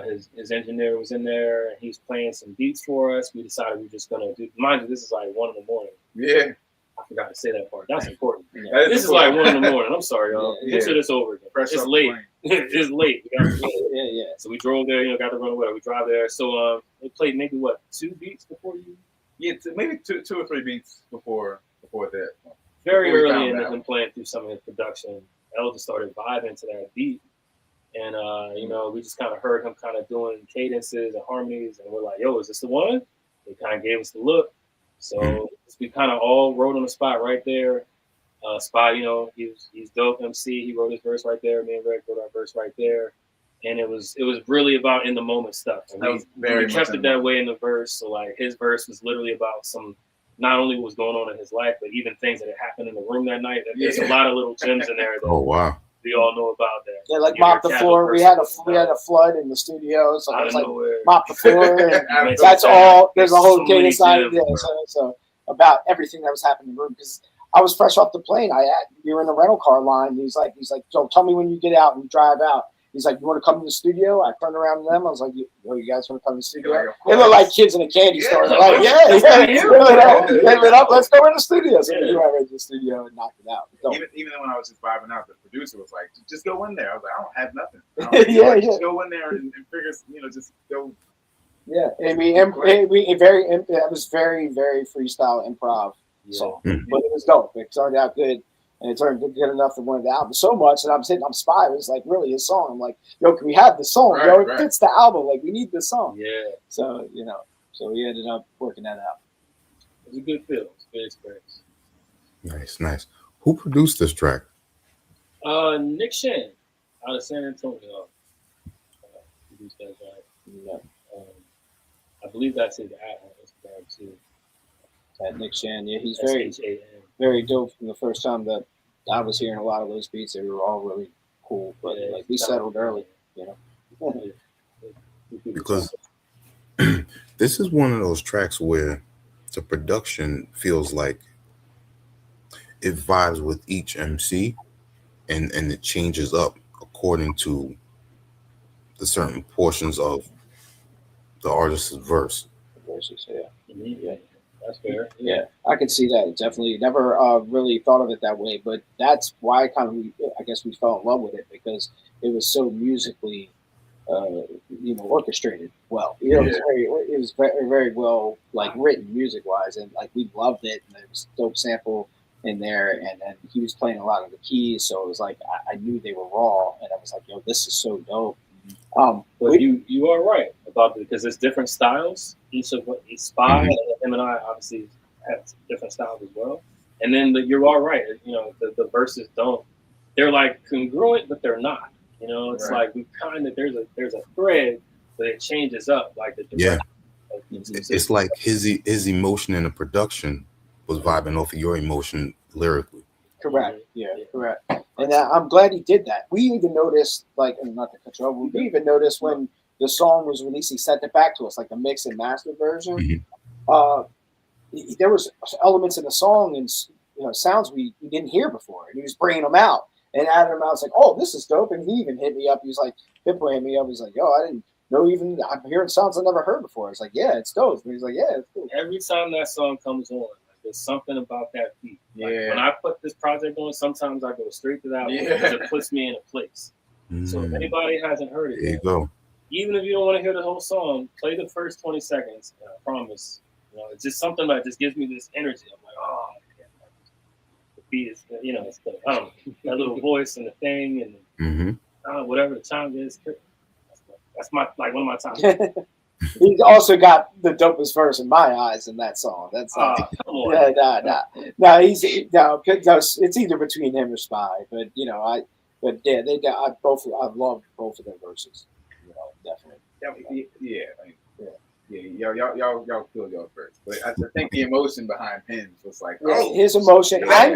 His engineer was in there, and he's playing some beats for us. We decided we were just gonna do. Mind you, this is like 1 in the morning. Yeah. I forgot to say that part. That's important. This is like 1 in the morning. I'm sorry, y'all. Yeah. Consider this over again. Fresh It's off the late. plane. It's late. We got Yeah. So we drove there. Got to run away. We drive there. So they played maybe 2 beats before you. Yeah, maybe two or three beats before that. Very Before we early found in that him playing through some of his production. Elder started vibing to that beat. And, we just kind of heard him kind of doing cadences and harmonies. And we're like, yo, is this the one? He kind of gave us the look. So we kind of all wrote on the spot right there. Spot, he's dope MC. He wrote his verse right there. Me and Greg wrote our verse right there. And it was really about in the moment stuff. And we kept it that way in the verse. So like his verse was literally about not only what was going on in his life, but even things that had happened in the room that night. There's a lot of little gems in there that wow. we all know about that. Yeah, like mop the floor. We had a flood in the studio, so I was like, mop the floor. And that's all. There's a whole cadence side of it. So about everything that was happening in the room, because I was fresh off the plane. We were in a rental car line. He's like, so tell me when you get out and drive out. He's like, you want to come to the studio? I turned around to them. I was like, you guys want to come to the studio? They look like kids in a candy store. They're like, yeah. They lit up. Let's go in the studio. So we went into the studio and knocked it out. Even when I was just vibing out, the producer was like, just go in there. I was like, I don't have nothing. Just go in there and figure, just go. Yeah, and it was very, very freestyle improv song, but it was dope. It started out good. And it turned good enough to win the album so much. And I'm Spy. It was like really his song. I'm like, yo, can we have this song? Right, it fits the album. Like, we need this song. Yeah. So, so we ended up working that out. It was a good feel. It was a good experience. Nice. Who produced this track? Nick Shen out of San Antonio. Produced that track. Yeah. I believe that's his ad on Instagram too. Nick Shen, yeah, he's SHAN. very dope from the first time that I was hearing a lot of those beats. They were all really cool, but we settled early, Because this is one of those tracks where the production feels like it vibes with each MC and it changes up according to the certain portions of the artist's verse. Verses, yeah. Mm-hmm. Yeah. That's fair. Yeah, I could see that. Definitely never really thought of it that way, but that's why I guess we fell in love with it, because it was so musically, orchestrated well. It was very, very well written music wise, and we loved it. And there was a dope sample in there, and then he was playing a lot of the keys, so it was like I knew they were raw, and I was like, yo, this is so dope. But you are right about it, because there's different styles. Each Spy and him and I obviously have different styles as well. And then you're all right. The verses they're like congruent, but they're not. It's like we kind of there's a thread, but it changes up like the direction. It's like his emotion in the production was vibing off of your emotion lyrically. Correct. Yeah, correct. And I'm glad he did that. We even noticed, not to cut you off, we even noticed when the song was released, he sent it back to us, like the mix and master version. There was elements in the song and sounds we didn't hear before, and he was bringing them out and adding them out. I was like, oh, this is dope. And he even hit me up. He was like, Pippo hit me up. He's like, yo, I didn't know I'm hearing sounds I never heard before. I was like, yeah, it's dope. And he's like, yeah, it's cool. Every time that song comes on, there's something about that beat. When I put this project on, sometimes I go straight to that one because it puts me in a place. So if anybody hasn't heard it, there you go. Even if you don't want to hear the whole song, play the first 20 seconds. And I promise, it's just something that just gives me this energy. I'm like, oh, the beat is, it's the, I don't know, that little voice and the thing and whatever the time is. That's my one of my times. He's also got the dopest verse in my eyes in that song. That's come on. No, it's either between him or Spy, but I love both of their verses. Definitely. Y'all feel y'all first, but I think the emotion behind Pins was like, his emotion. I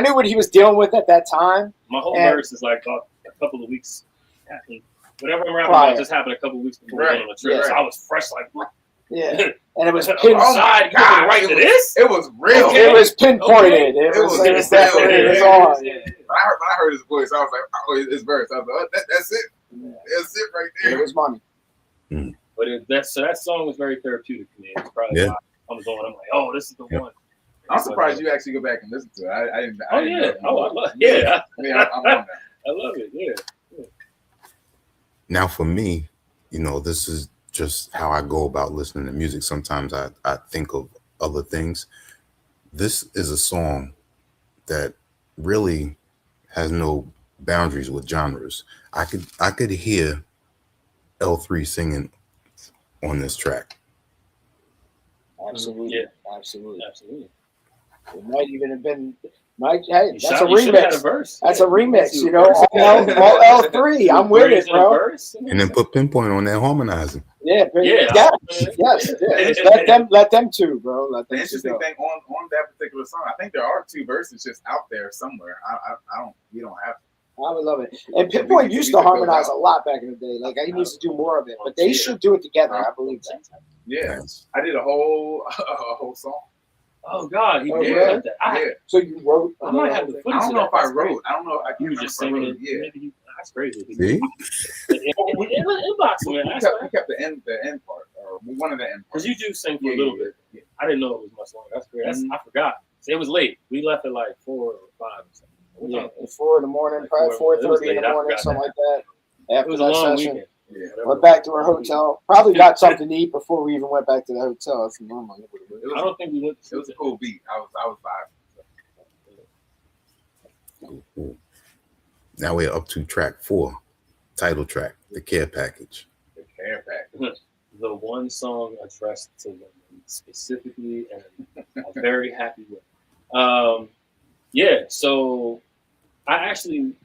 knew what he was dealing with at that time. My whole verse is like a couple of weeks after. Whatever I'm rapping about just happened a couple of weeks before we went on the trip. Yeah. So I was fresh like, what? Yeah. And it was inside. You right to this? It was real. It was pinpointed. It was definitely on. when I heard his voice, I was like, oh, his verse. I was like, oh, that's it. That's it right there. It was money. But that song was very therapeutic to me. It's probably why I was on. I'm like, oh, this is the one. I'm surprised you actually go back and listen to it. I didn't. Oh yeah. Oh, I love. Yeah. I'm on that. I love it. Yeah. Now, for me, this is just how I go about listening to music. Sometimes I think of other things. This is a song that really has no boundaries with genres. I could hear L3 singing on this track. Absolutely. Yeah. Absolutely. Absolutely. It might even have been. Hey, You that's should- a you should have had remix. a verse. That's Yeah. a remix. Do a You know, verse. all L3. I'm with Bridge it, and a bro. verse. And then put Pinpoint on there harmonizing. Yeah, but Yeah. yes. Let them two, bro. Let The them two interesting go. thing on that particular song, I think there are 2 verses just out there somewhere. We don't have. I would love it. And Pinpoint used to harmonize a lot back in the day. Like, he needs to do more of it, but they should do it together. I believe that. Yeah, I did a whole song. Oh God, he Oh, did yeah. like that. So you wrote. I might have the footage. I don't of know that. if I That's crazy. wrote. I don't know. I He was just singing it. Yeah. Maybe that's crazy. See? Inbox me, man. We kept the end part, or one of the end parts. Because you do sing for a little bit. Yeah. I didn't know it was much longer. That's great. I forgot. See, it was late. We left at like 4 or 5 or something. Yeah, 4 in the morning, Like probably 4:30 in late. the I morning, forgot something that. like that. It After was a that long session, weekend. Yeah. went back to our hotel. Probably got something to eat before we even went back to the hotel. That's normal. I don't think we went. It was a cool beat. I was vibing. Cool. Now we're up to track 4, title track, The Care Package. The Care Package. The one song addressed to women specifically, and I'm very happy with. Yeah, so I think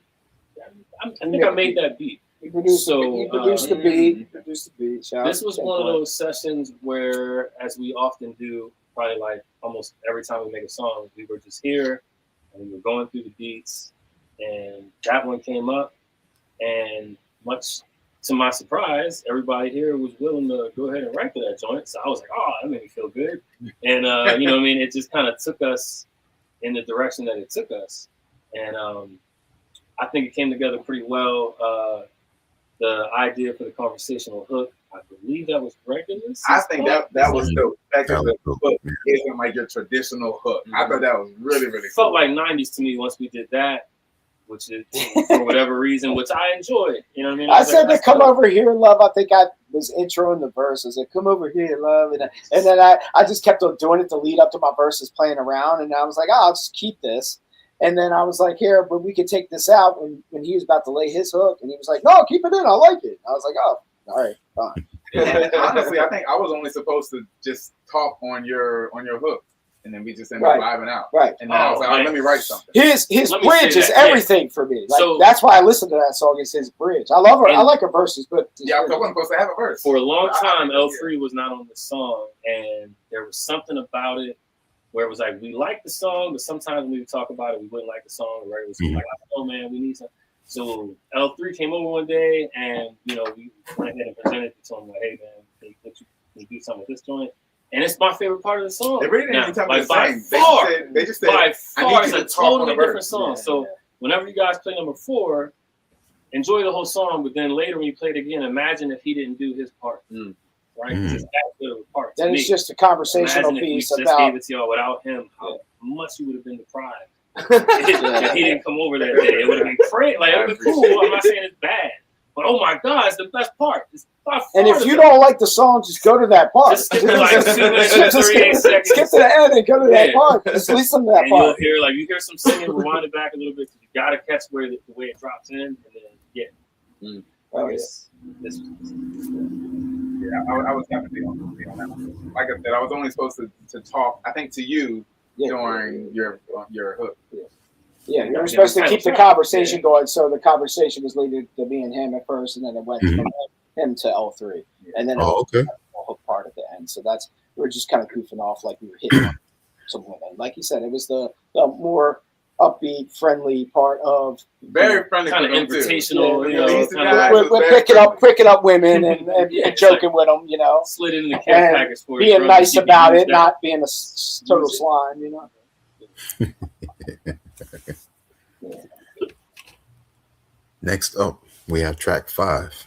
I made that beat. He produced the beat. This was one of those sessions where, as we often do, probably like almost every time we make a song, we were just here and we were going through the beats, and that one came up, and much to my surprise, everybody here was willing to go ahead and write to that joint. So I was like, oh, that made me feel good. And, you know what I mean? It just kind of took us in the direction that it took us. And I think it came together pretty well. The idea for the conversational hook, I believe that was Regulus. I think that was dope. That was the hook isn't like your traditional hook. I thought that was really, really It felt cool. like 90s to me once we did that, which is for whatever reason, which I enjoyed. You know what I mean? I was said like, to come over here, love. I think I was introing the verse. I said, come over here, love. And then I just kept on doing it to lead up to my verses playing around. And I was like, oh, I'll just keep this. And then I was like, here, but we could take this out when he was about to lay his hook. And he was like, no, keep it in. I like it. I was like, oh, all right, fine. And honestly, I think I was only supposed to just talk on your hook, and then we just ended up vibing out. Right. And then I was like, oh, let me write something. His Let me bridge say is that, yeah. everything for me. Like, So- that's why I listen to that song. It's his bridge. I love her. I And- like her verses, but Yeah, I wasn't supposed to have a verse. For a long I- time, L3 was not on the song, and there was something about it where it was like, we like the song, but sometimes when we would talk about it, we wouldn't like the song. Right? It was like, oh man, we need something. So L3 came over one day, and we went ahead and presented it to him like, hey man, can you do something with this joint? And it's my favorite part of the song. They really didn't even tell me Like, the by same. far, They just said, by I need far, you it's to a talk on totally the verse. different song. Yeah, So whenever you guys play number 4, enjoy the whole song, but then later when you play it again, imagine if he didn't do his part. Right? Mm. Just that good of a part. then to it's me. just a conversational Imagine if we piece just about gave it to y'all without him, how much you would have been deprived. If he didn't come over that day, it would have been great. Like, it would have been cool. I'm not saying it's bad, but oh my God, it's the best part. It's by far And if the you best. don't like the song, just go to that part. Just skip to like 2 minutes and 38 seconds. Skip to the end and go to that Yeah. part. Just listen to that And you'll part. hear you hear some singing, rewind it back a little bit. You gotta catch where the way it drops in, and then Oh, yeah. Yeah, I was definitely on that one. Like I said, I was only supposed to talk, I think, to you during your hook. Yeah, you were supposed to keep the conversation going, so the conversation was leading to me and him at first, and then it went from him to L3, and then it was okay. the hook part at the end. So we were just kind of goofing off, like we were hitting on some women. Like you said, it was the more upbeat, friendly part of Very friendly, kind of for them, too. invitational. Yeah, these kind guys of we're picking up women and joking with them, slid it in the care and package for you. being bro. nice You can about use it, that. not being a total slime, Next up, we have track 5,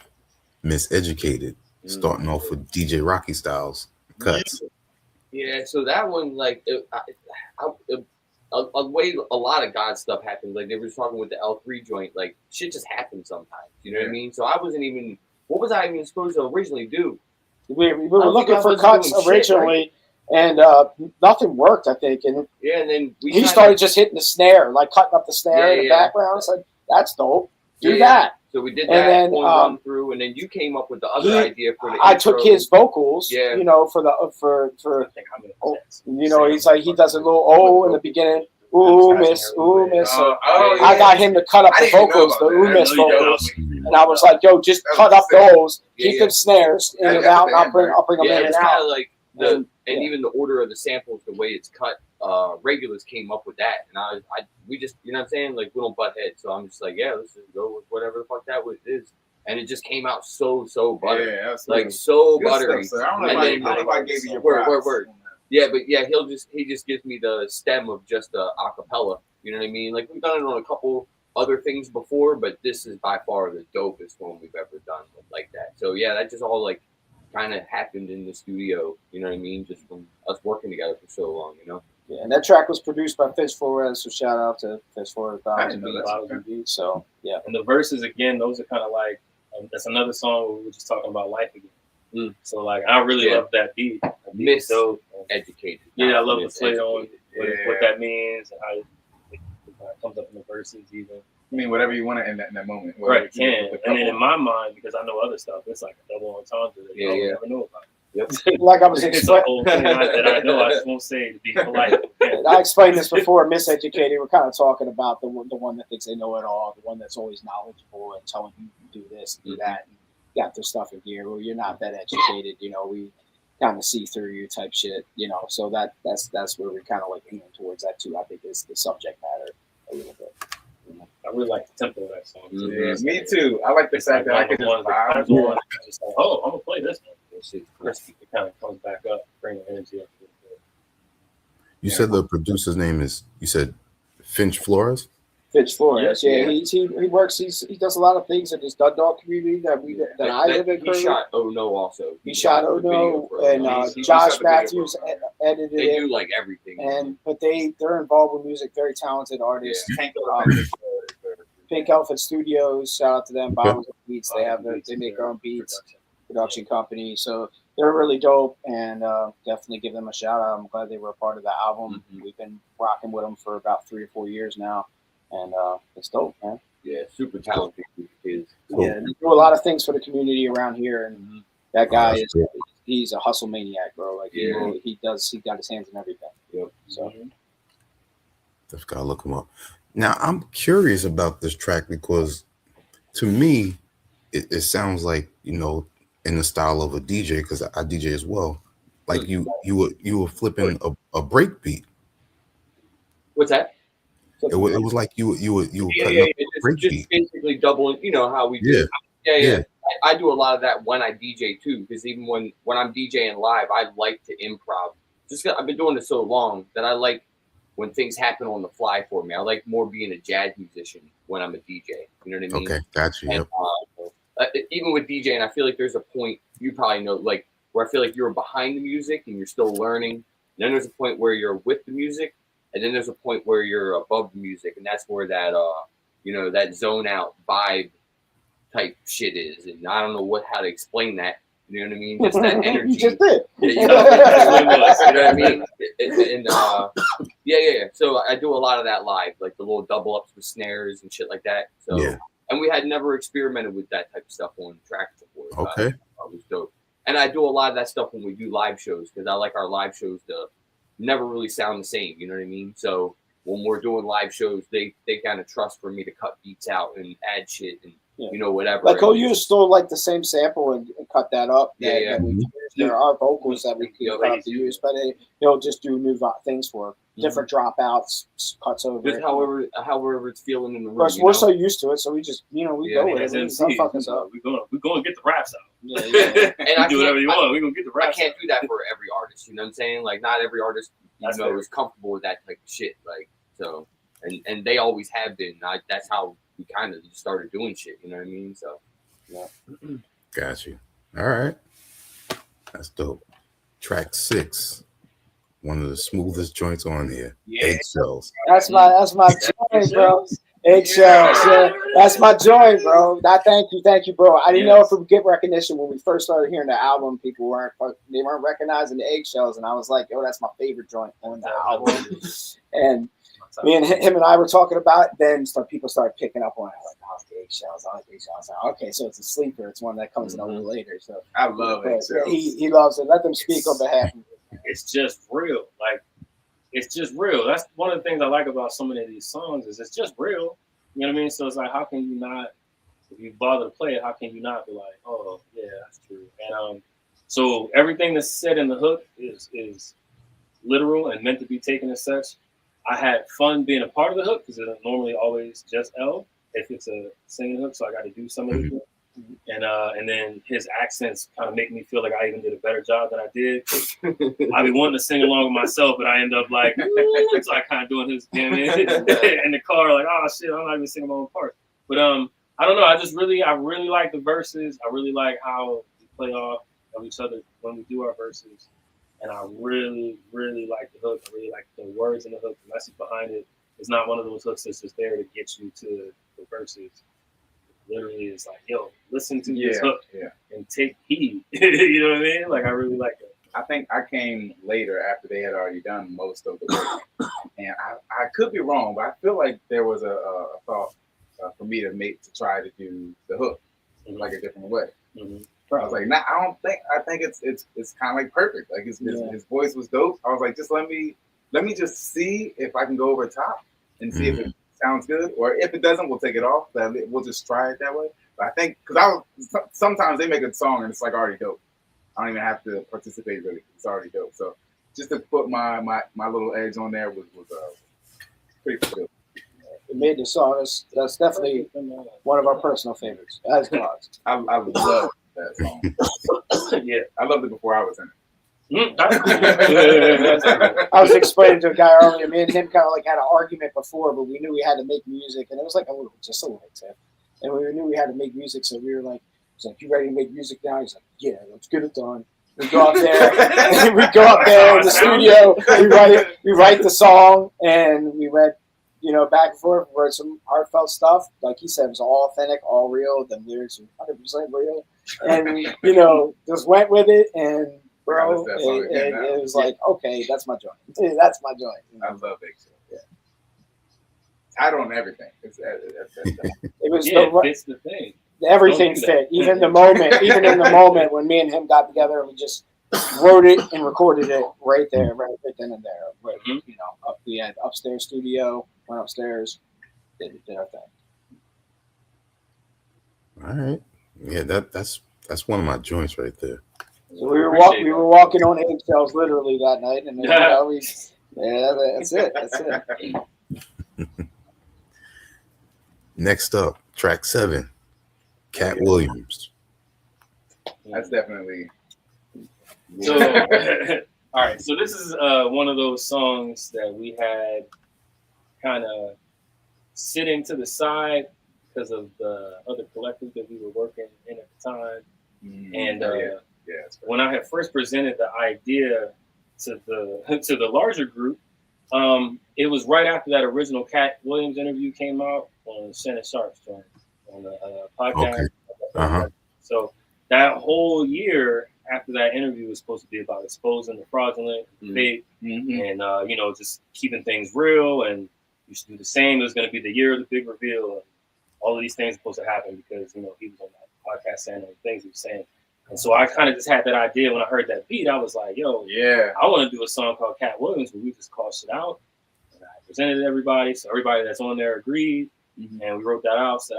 Miseducated, starting off with DJ Rocky Styles cuts. Yeah, so that one, like, a way a lot of God stuff happens. Like, they were talking with the L3 joint, like, shit just happens sometimes. You know what I mean? So I wasn't even, what was I even supposed to originally do? We were looking for cuts originally, and nothing worked, I think. And yeah, and then he started just hitting the snare, like cutting up the snare in the background. It's like, that's dope. Do that. So we did that, and then run through, and then you came up with the other idea for the I intro. took his vocals, you know, for you know, he's like, he does a little O in the beginning, ooh miss. So I got him to cut up the vocals, the ooh miss vocals, and I was like, yo, just cut up those, keep them snares in and out, and I'll bring them in and it's out. kind of like even the order of the samples, the way it's cut. Regulars came up with that, and we just, you know what I'm saying, like, we don't butt heads, so I'm just like, yeah, let's just go with whatever the fuck that is, and it just came out so buttery, like so buttery. Stuff, I don't know if I gave you your word. Yeah, but yeah, he just gives me the stem of just a acapella. You know what I mean? Like, we've done it on a couple other things before, but this is by far the dopest one we've ever done like that. So yeah, that just all like kind of happened in the studio. You know what I mean? Just from us working together for so long. You know. Yeah, and that track was produced by Fish Flores, so shout out to Fish Flores. So yeah, and the verses again, those are kind of like that's another song where we were just talking about life again. So like, I really love that beat. Miseducated. Yeah, I love the play on what that means and how it comes up in the verses even. I mean, whatever you want to in that moment. Right, it can. And then in my mind, because I know other stuff, it's like a double entendre that you never know about. Yep. Like I was it's a whole thing that I know I just won't say to be polite. I explained this before. Miseducated. We're kind of talking about the one that thinks they know it all, the one that's always knowledgeable and telling you do this, do that, and got their stuff in gear. Well, you're not that educated, you know. We kind of see through you type shit, you know. So that's where we kind of like leaning towards that too. I think is the subject matter a little bit. You know? I really like the tempo of that song. Yeah, me too. I like the fact that I could just vibe. Just like, oh, I'm gonna play this one. It kind of comes back up, bring the energy up. You said the producer's name is, you said Finch Flores? Finch Flores, yeah. He works. He does a lot of things in this Dundalk community that I live in. He shot Oh No also. He shot Oh No, and Josh Matthews edited it. They do like everything. But they're involved with music, very talented artists. Pink Elephant Studios, shout out to them. Bombs and Beats, they make their own beats. Production company, so they're really dope, and definitely give them a shout out. I'm glad they were a part of the album. We've been rocking with them for about 3 or 4 years now, and it's dope, man. Yeah, super talented kids. Yeah, they do a lot of things for the community around here, and that guy he's a hustle maniac, bro. Like he got his hands in everything. Yep. So just gotta look him up. Now I'm curious about this track because to me it sounds like, you know, in the style of a DJ, because I DJ as well. Like you were flipping a break beat. What's that? It was like you were cutting up a break beat. Basically doubling. You know how we do. Yeah. I do a lot of that when I DJ too, because even when I'm DJing live, I like to improv. Just 'cause I've been doing this so long that I like when things happen on the fly for me. I like more being a jazz musician when I'm a DJ. You know what I mean? Okay, gotcha. Yep. Even with DJing, I feel like there's a point, you probably know, like, where I feel like you're behind the music and you're still learning. And then there's a point where you're with the music, and then there's a point where you're above the music, and that's where that that zone out vibe type shit is. And I don't know how to explain that. You know what I mean? Just that energy. You just did. You know what I mean? Yeah. So I do a lot of that live, like the little double ups with snares and shit like that. So. Yeah. And we had never experimented with that type of stuff on tracks before. Okay. It was dope. And I do a lot of that stuff when we do live shows, because I like our live shows to never really sound the same. You know what I mean? So when we're doing live shows, they kind of trust for me to cut beats out and add shit and whatever. Like he'll use still like the same sample and cut that up. There are vocals that we can cut up to use, but he'll just do new things for different dropouts, cuts over. Just however it's feeling in the room. Of course, we're so used to it, so we just we go with it. Don't fuck us up. We're going to get the raps out. Yeah. And I do whatever you want. We're going to get the raps. I can't do that for every artist. You know what I'm saying? Like, not every artist is comfortable with that type of shit. Like, so, and they always have been. That's how we kind of just started doing shit. You know what I mean? So yeah. Got you. All right. That's dope. Track 6. One of the smoothest joints on here. Yeah. Eggshells. That's my joint, bro. Eggshells. Yeah. That's my joint, bro. Thank you, bro. I didn't know if it would get recognition when we first started hearing the album. People weren't recognizing the Eggshells, and I was like, yo, that's my favorite joint on the album. And me and him and I were talking about it, then people started picking up on it. Like, I like the Eggshells. I like the Eggshells. Like, okay, so it's a sleeper. It's one that comes in a little later. So I love it. He loves it. Let them speak on behalf of him. It's just real. Like, it's just real. That's one of the things I like about so many of these songs is it's just real. You know what I mean? So it's like, how can you not, if you bother to play it, how can you not be like, oh, yeah, that's true. And so everything that's said in the hook is literal and meant to be taken as such. I had fun being a part of the hook because it's normally always just L if it's a singing hook, so I got to do some of it. And then his accents kind of make me feel like I even did a better job than I did. I be wanting to sing along with myself, but I end up like, so I kind of doing his damn in the car, like, oh shit, I'm not even singing my own part. But I don't know. I really like the verses. I really like how we play off of each other when we do our verses. And I really, really like the hook. I really like the words in the hook, the message behind it. It's not one of those hooks that's just there to get you to the verses. Literally, it's like, yo, listen to this hook and take heed. You know what I mean? Like, I really like it. I think I came later after they had already done most of the work. And I could be wrong, but I feel like there was a thought for me to try to do the hook like a different way. I was like, nah, I think it's kind of like perfect. Like his voice was dope. I was like, just let me just see if I can go over top and see if it sounds good, or if it doesn't, we'll take it off. We'll just try it that way. But I think because sometimes they make a song and it's like already dope. I don't even have to participate really. It's already dope. So just to put my little edge on there was pretty cool. It made the song. That's definitely one of our personal favorites. As GAWDS. I love that song. Yeah, I loved it before I was in it. I was explaining to a guy earlier. Me and him kind of like had an argument before, but we knew we had to make music, and it was like just a little tip. And we knew we had to make music, so we were like, "He's like, you ready to make music now?" He's like, "Yeah, let's get it done." We go up there. We go up there in the studio. We write the song, and we went, back and forth. We wrote some heartfelt stuff. Like he said, it was all authentic, all real. The lyrics were 100% real, and just went with it. And bro, it was like, okay, that's my joint. That's my joint. I love it. Yeah. Tight on everything. It was it's the thing. Everything fit. Even in the moment when me and him got together, we just wrote it and recorded it right there, right then and there. But, we had upstairs studio, went upstairs, did our thing. All right. Yeah, that's one of my joints right there. So we were walking on eggshells literally that night, and that's it. That's it. Next up, track 7, Cat Williams. That's definitely. So, all right. So this is one of those songs that we had kind of sitting to the side because of the other collective that we were working in at the time, and when I had first presented the idea to the larger group, it was right after that original Cat Williams interview came out on Shannon Sharp's joint on the podcast. Okay. So that whole year after that interview was supposed to be about exposing the fraudulent, fake, and just keeping things real. And you should do the same. It was going to be the year of the big reveal, and all of these things were supposed to happen because he was on that podcast saying all the things he was saying. And so I kind of just had that idea when I heard that beat. I was like, yo, I want to do a song called Cat Williams where we just call shit out. And I presented it to everybody. So everybody that's on there agreed. And we wrote that out. So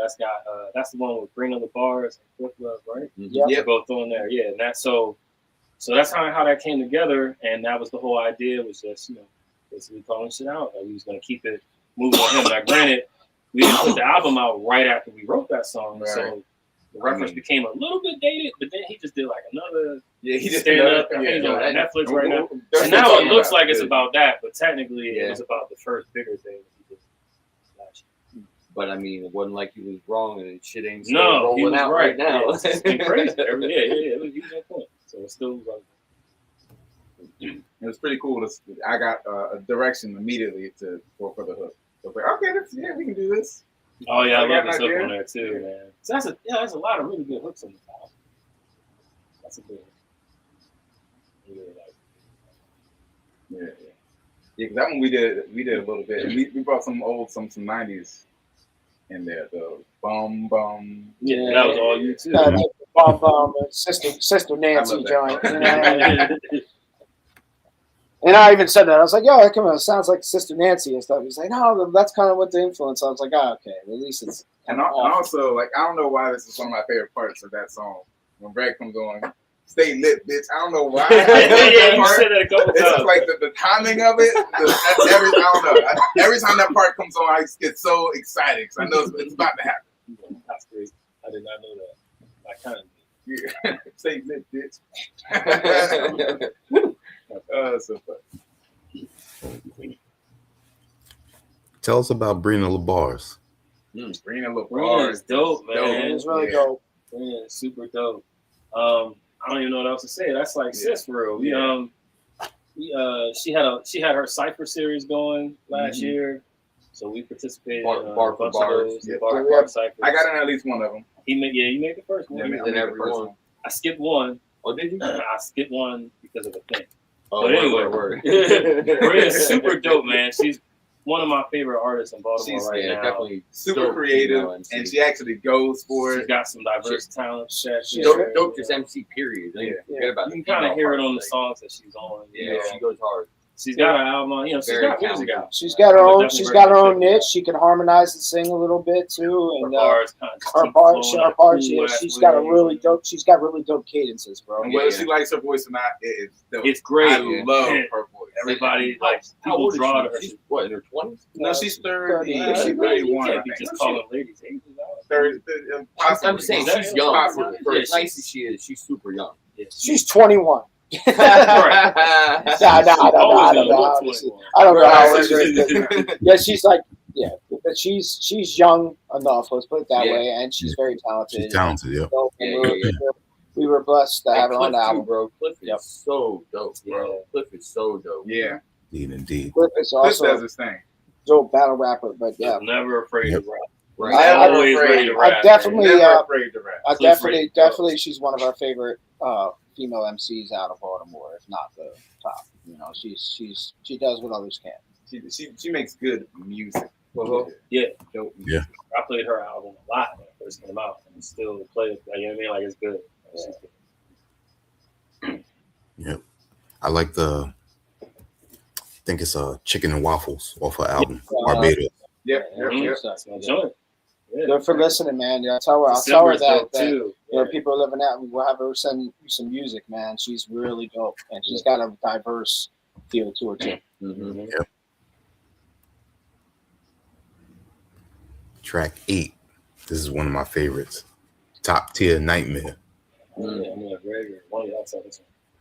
that's the one with Bring on the Bars and Quick Love, right? Yeah. They're both on there. Yeah. And that's so that's how that came together. And that was the whole idea, was just, basically calling shit out. Like we was going to keep it moving on him. Now, granted, we didn't put the album out right after we wrote that song. Right. So the reference became a little bit dated, but then he just did like another stand-up. He's on Netflix right now. And now it looks like it's about that, but technically it was about the first bigger thing that he did last year. But I mean, it wasn't like he was wrong and shit ain't still No, he rolling was out right now. Yeah, it's been crazy. Yeah. It was a point. So it's still. It was pretty cool. I got a direction immediately for the hook. So I was like, okay, we can do this. Oh yeah, I love this an hook idea. on there too, man. So that's a lot of really good hooks on the album. That's a good one. I really like it. Yeah. Because that one we did a little bit. And we brought some 90s in there. The bum bum. Yeah, that was all you too. Sister Nancy joint. You know? Yeah. And I even said that. I was like, yo, come on, it sounds like Sister Nancy and stuff. He's like, no, that's kind of what the influence. I was like, oh, okay, at least it's. And also, like, I don't know why this is one of my favorite parts of that song. When Brad comes on, stay lit, bitch. I don't know why. Yeah, you said that a couple times. It's just like the timing of it. I don't know. Every time that part comes on, I get so excited because I know it's about to happen. That's crazy. I did not know that. I kind of did. Yeah. Stay lit, bitch. So fun. Tell us about Brina LaBars. Brina LaBars is dope, man. It was really dope. Yeah, super dope. I don't even know what else to say. That's like sis for real. She had her Cypher series going last year, so we participated in Bar a bunch bars. of those. Bar ciphers. I got in at least one of them. He made the first one. Yeah, I made the first one. I skipped one. Oh, did you? I skipped one because of a thing. Oh, but anyway, word. Brina's super dope, man. She's one of my favorite artists in Baltimore now. Definitely super creative, and she actually goes for it. She's got some diverse talent. Dope, just MC period. Forget about you can kind of hear it on the songs that she's on. Yeah, she goes hard. She's got an album, she's got music out. She's got her own niche. She can harmonize and sing a little bit too. And her bars, she's got really dope cadences, bro. And whether she likes her voice or not, it's dope. It's great. I love her voice. Everybody people draw to her. She's what, in her 20s? No, she's 30. She's 31. You can't be just calling ladies ages out. 30. I'm saying she's young. Possibly. For as nice as she is, she's super young. She's 21. Right. I don't know how old she is. Yeah, she's like, but she's young enough. Let's put it that way, and she's very talented. She's talented, We were blessed to have her on the album, bro. Cliff is so dope, bro. Cliff is so dope. Yeah, indeed. Cliff is also does his thing. Dope battle rapper, but never afraid to rap. Right. Always ready to rap. I definitely, never afraid to rap. Definitely, she's one of our favorite female MCs out of Baltimore, if not the top. You know, she does what others can't. She makes good music. Yeah, dope. Yeah. I played her album a lot when it first came out, and still play it. You know what I mean? Like it's good. Yep. I like I think it's Chicken and Waffles off her album, Barbados. Yep. Good for listening, man. Yeah, I'll tell her that too. Where people are living at, we'll have her send you some music, man. She's really dope, and she's got a diverse feel to her too. Mm-hmm. Yep. Track 8. This is one of my favorites. Top Tier Nightmare.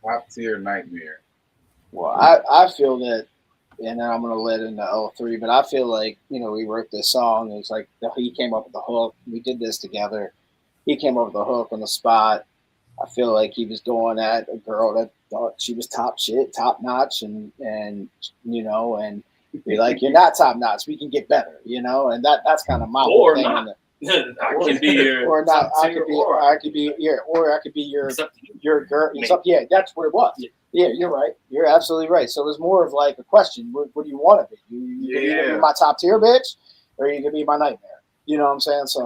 Top Tier Nightmare. Well, I feel that, and then I'm gonna let in the L3, but I feel like, we wrote this song. It's like he came up with the hook. We did this together. He came up with the hook on the spot. I feel like he was going at a girl that thought she was top notch, and be like, you're not top notch. We can get better, and that's kind of my or thing. Not. I can be your or not. I could be your girl. Yeah, that's what it was. Yeah, you're right. You're absolutely right. So it was more of like a question. What do you want to be? You can either be my top tier bitch, or you can be my nightmare. You know what I'm saying? So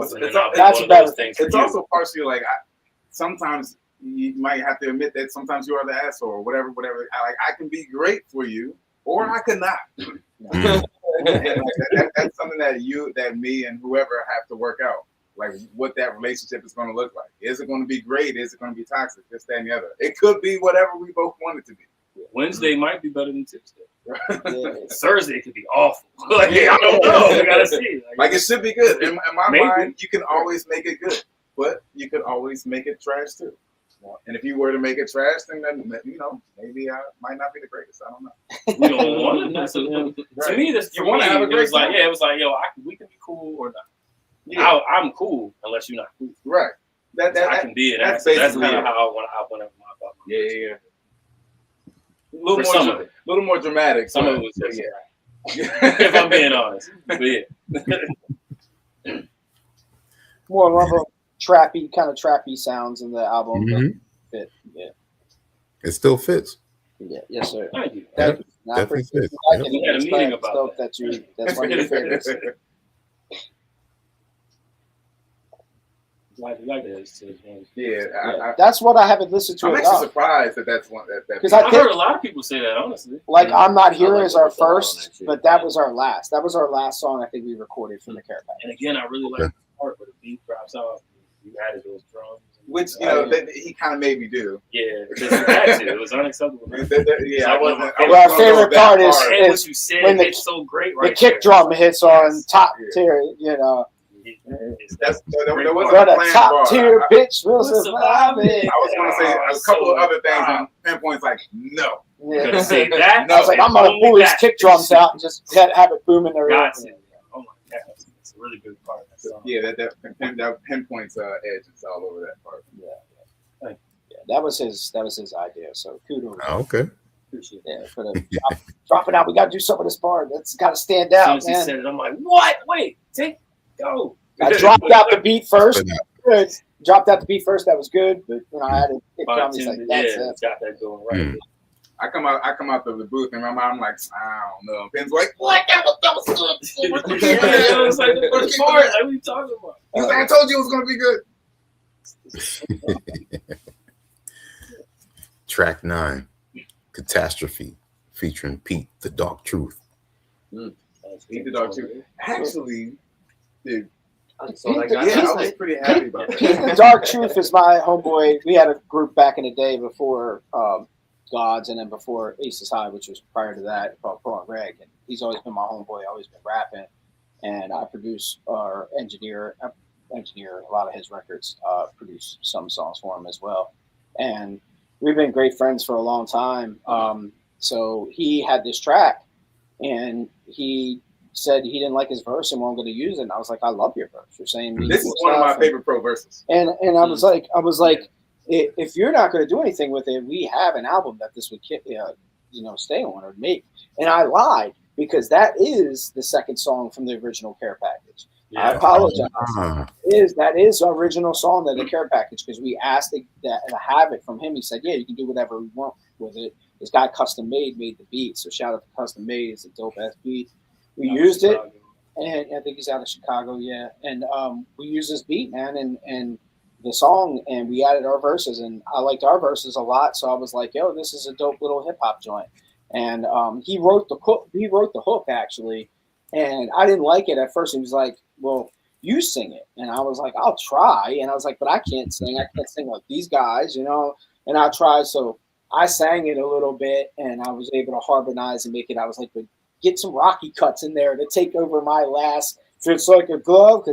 that's a better thing. It's also partially like sometimes you might have to admit that sometimes you are the asshole or whatever. I can be great for you, or I could not. And that's something that me and whoever have to work out. Like what that relationship is going to look like. Is it going to be great? Is it going to be toxic? This, that, and the other. It could be whatever we both want it to be. Wednesday might be better than Tuesday. Thursday could be awful. I don't know. We gotta see. Like it should be good. In my mind, you can always make it good, but you could always make it trash too. And if you were to make it trash, then maybe I might not be the greatest. I don't know. We don't want to. To me, this you want to have a great. It was like, we can be cool or not. I'm cool unless you're not cool. Right. I can be an asshole. That's kind of how I went up my butt. Yeah. A little more dramatic. Some of it was just if I'm being honest. But yeah. More of a trappy sounds in the album. Mhm. Fit. Yeah. It still fits. Yeah. Yes, sir. Thank you. Yep, definitely fits. Like Yep. it. We had a meeting It's about dope that's one of your favorites. Like this. Yeah. That's what I haven't listened to I'm enough. actually surprised that's one that. Because I heard a lot of people say that, honestly. Like I'm Not Here like is our the whole album, first, actually. but that was our last. That was our last song I think we recorded for the Care Package. And again, I really like the part where the beat drops off. You added those drums. Which that he kind of made me do. Yeah, because you had to. It was unacceptable. Yeah, I wasn't. Well, our favorite part is And what you said when hit so great right the kick there. drum hits on top tier, you know. That wasn't What a a planned top bar. tier bitch will We'll survive survive it. it. I was going to say a couple of other things and Pinpoint's like, no. Gonna Yeah. say that. I was like, I'm gonna pull these kick drums out and just have it boom in their ear. Got it. Oh my god, it's a really good part of that song. Yeah, that Pinpoint's edge is all over that part. Yeah, that was his idea. So kudos. Oh, okay. Appreciate Yeah, for the drop it out. We gotta do some of this part. That's gotta stand out, As soon as he man. said it, I'm like, what? Wait, go. I dropped out the beat first. Good. Dropped out the beat first. That was good, but I had to kick drum. He's like, that's it. It's got that going right. I come out the booth and my mind, I'm like, I don't know. Ben's like, what? That was good. Yeah, it was like the first part. Like, what are you talking about? He's like, I told you it was gonna be good. Track 9, Catastrophe, featuring Pete, The Dark Truth. Pete the Dark Truth. Actually, dude. I I was pretty happy about that. Pete the Dark Truth is my homeboy. We had a group back in the day before GAWDS and then before Aces High, which was prior to that, called Pro and Greg. And he's always been my homeboy, always been rapping. And I produce or engineer a lot of his records, produce some songs for him as well. And we've been great friends for a long time. So he had this track and he said he didn't like his verse and wasn't going to use it. And I was like, I love your verse. You're saying this is one of my favorite Pro verses. And I was like, if you're not going to do anything with it, we have an album that this would stay on or make. And I lied because that is the second song from the original Care Package. Yeah. I apologize. That is our original song that the Care Package, because we asked to have it from him. He said, yeah, you can do whatever we want with it. This guy Custom Made the beat. So shout out to Custom Made. It's a dope ass beat. We used it, and I think he's out of Chicago, yeah. And we used this beat, man, and the song, and we added our verses, and I liked our verses a lot. So I was like, yo, this is a dope little hip hop joint. And he wrote the hook actually, and I didn't like it at first. He was like, well, you sing it, and I was like, I'll try. And I was like, but I can't sing. I can't sing like these guys, And I tried, so I sang it a little bit, and I was able to harmonize and make it. I was like, but get some Rocky cuts in there to take over my last fits like a glove,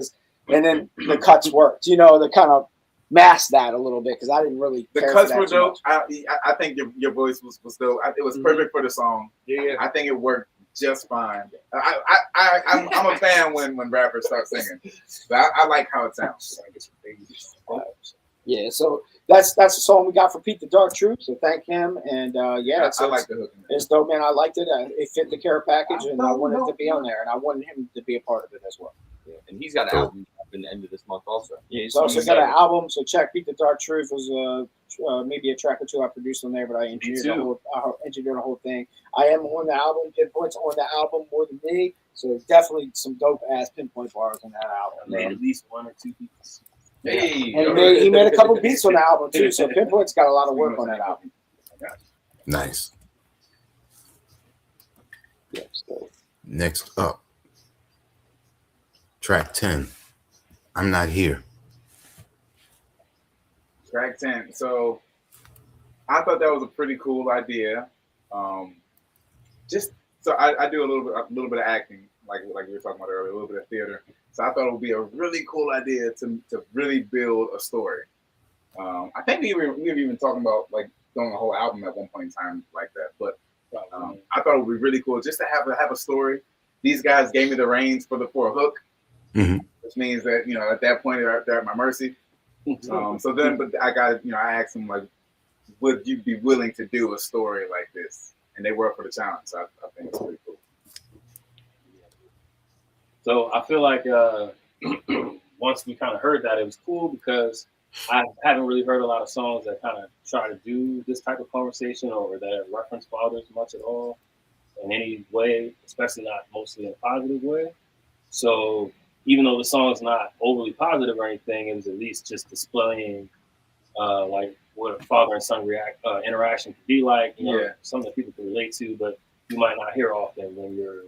and then the cuts worked, to kind of mask that a little bit because I didn't really. The cuts were dope. I think your voice was dope. It was perfect for the song. Yeah, I think it worked just fine. I'm a fan when rappers start singing. But I like how it sounds. Yeah, so that's the song we got for Pete the Dark Truth. So thank him, and I like the hook. It's dope, man. I liked it. It fit the Care Package, and I wanted it to be on there, and I wanted him to be a part of it as well. Yeah, and he's got an album in the end of this month also. Yeah, he's also got an album. So check Pete the Dark Truth. Was maybe a track or two I produced on there, but I engineered the whole thing. I am on the album. Pinpoint's on the album more than me, so definitely some dope ass Pinpoint bars on that album. I made at least one or two beats. Hey, and he made a couple beats on the album too. So Pinpoint's got a lot of work on that album. Nice. Yeah, so. Next up, track 10, I'm Not Here. Track 10. So I thought that was a pretty cool idea. Just so I do a little bit of acting, like we were talking about earlier, a little bit of theater. So I thought it would be a really cool idea to really build a story. I think we were even talking about like doing a whole album at one point in time like that. But I thought it would be really cool just to have a story. These guys gave me the reins for a hook. Mm-hmm. which means that at that point they're at my mercy. So then, but I asked them like, would you be willing to do a story like this? And they were up for the challenge. So I think it's pretty cool. So I feel like once we kind of heard that, it was cool because I haven't really heard a lot of songs that kind of try to do this type of conversation or that reference fathers much at all in any way, especially not mostly in a positive way. So even though the song's not overly positive or anything, it was at least just displaying like what a father and son interaction could be like, something that people can relate to, but you might not hear often when you're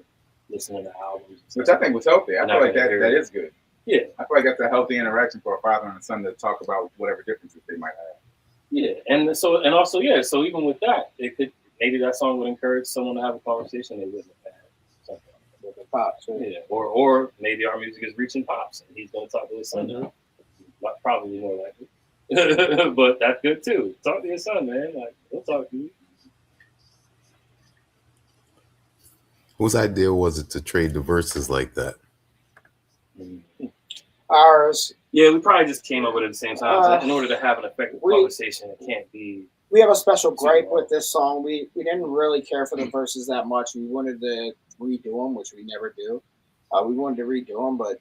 listening to albums. Which I think was healthy. I feel like that is good. Yeah. I feel like that's a healthy interaction for a father and a son to talk about whatever differences they might have. Yeah, so even with that, it could maybe that song would encourage someone to have a conversation they wouldn't have had. Something like that. Pops, yeah. Or maybe our music is reaching Pops and he's gonna talk to his son now. Probably more likely. But that's good too. Talk to your son, man. Like he'll talk to you. Whose idea was it to trade the verses like that? Ours. Yeah, we probably just came up with it at the same time. In order to have an effective conversation, it can't be. We have a special gripe with this song. We didn't really care for the verses that much. We wanted to redo them, which we never do. We wanted to redo them, but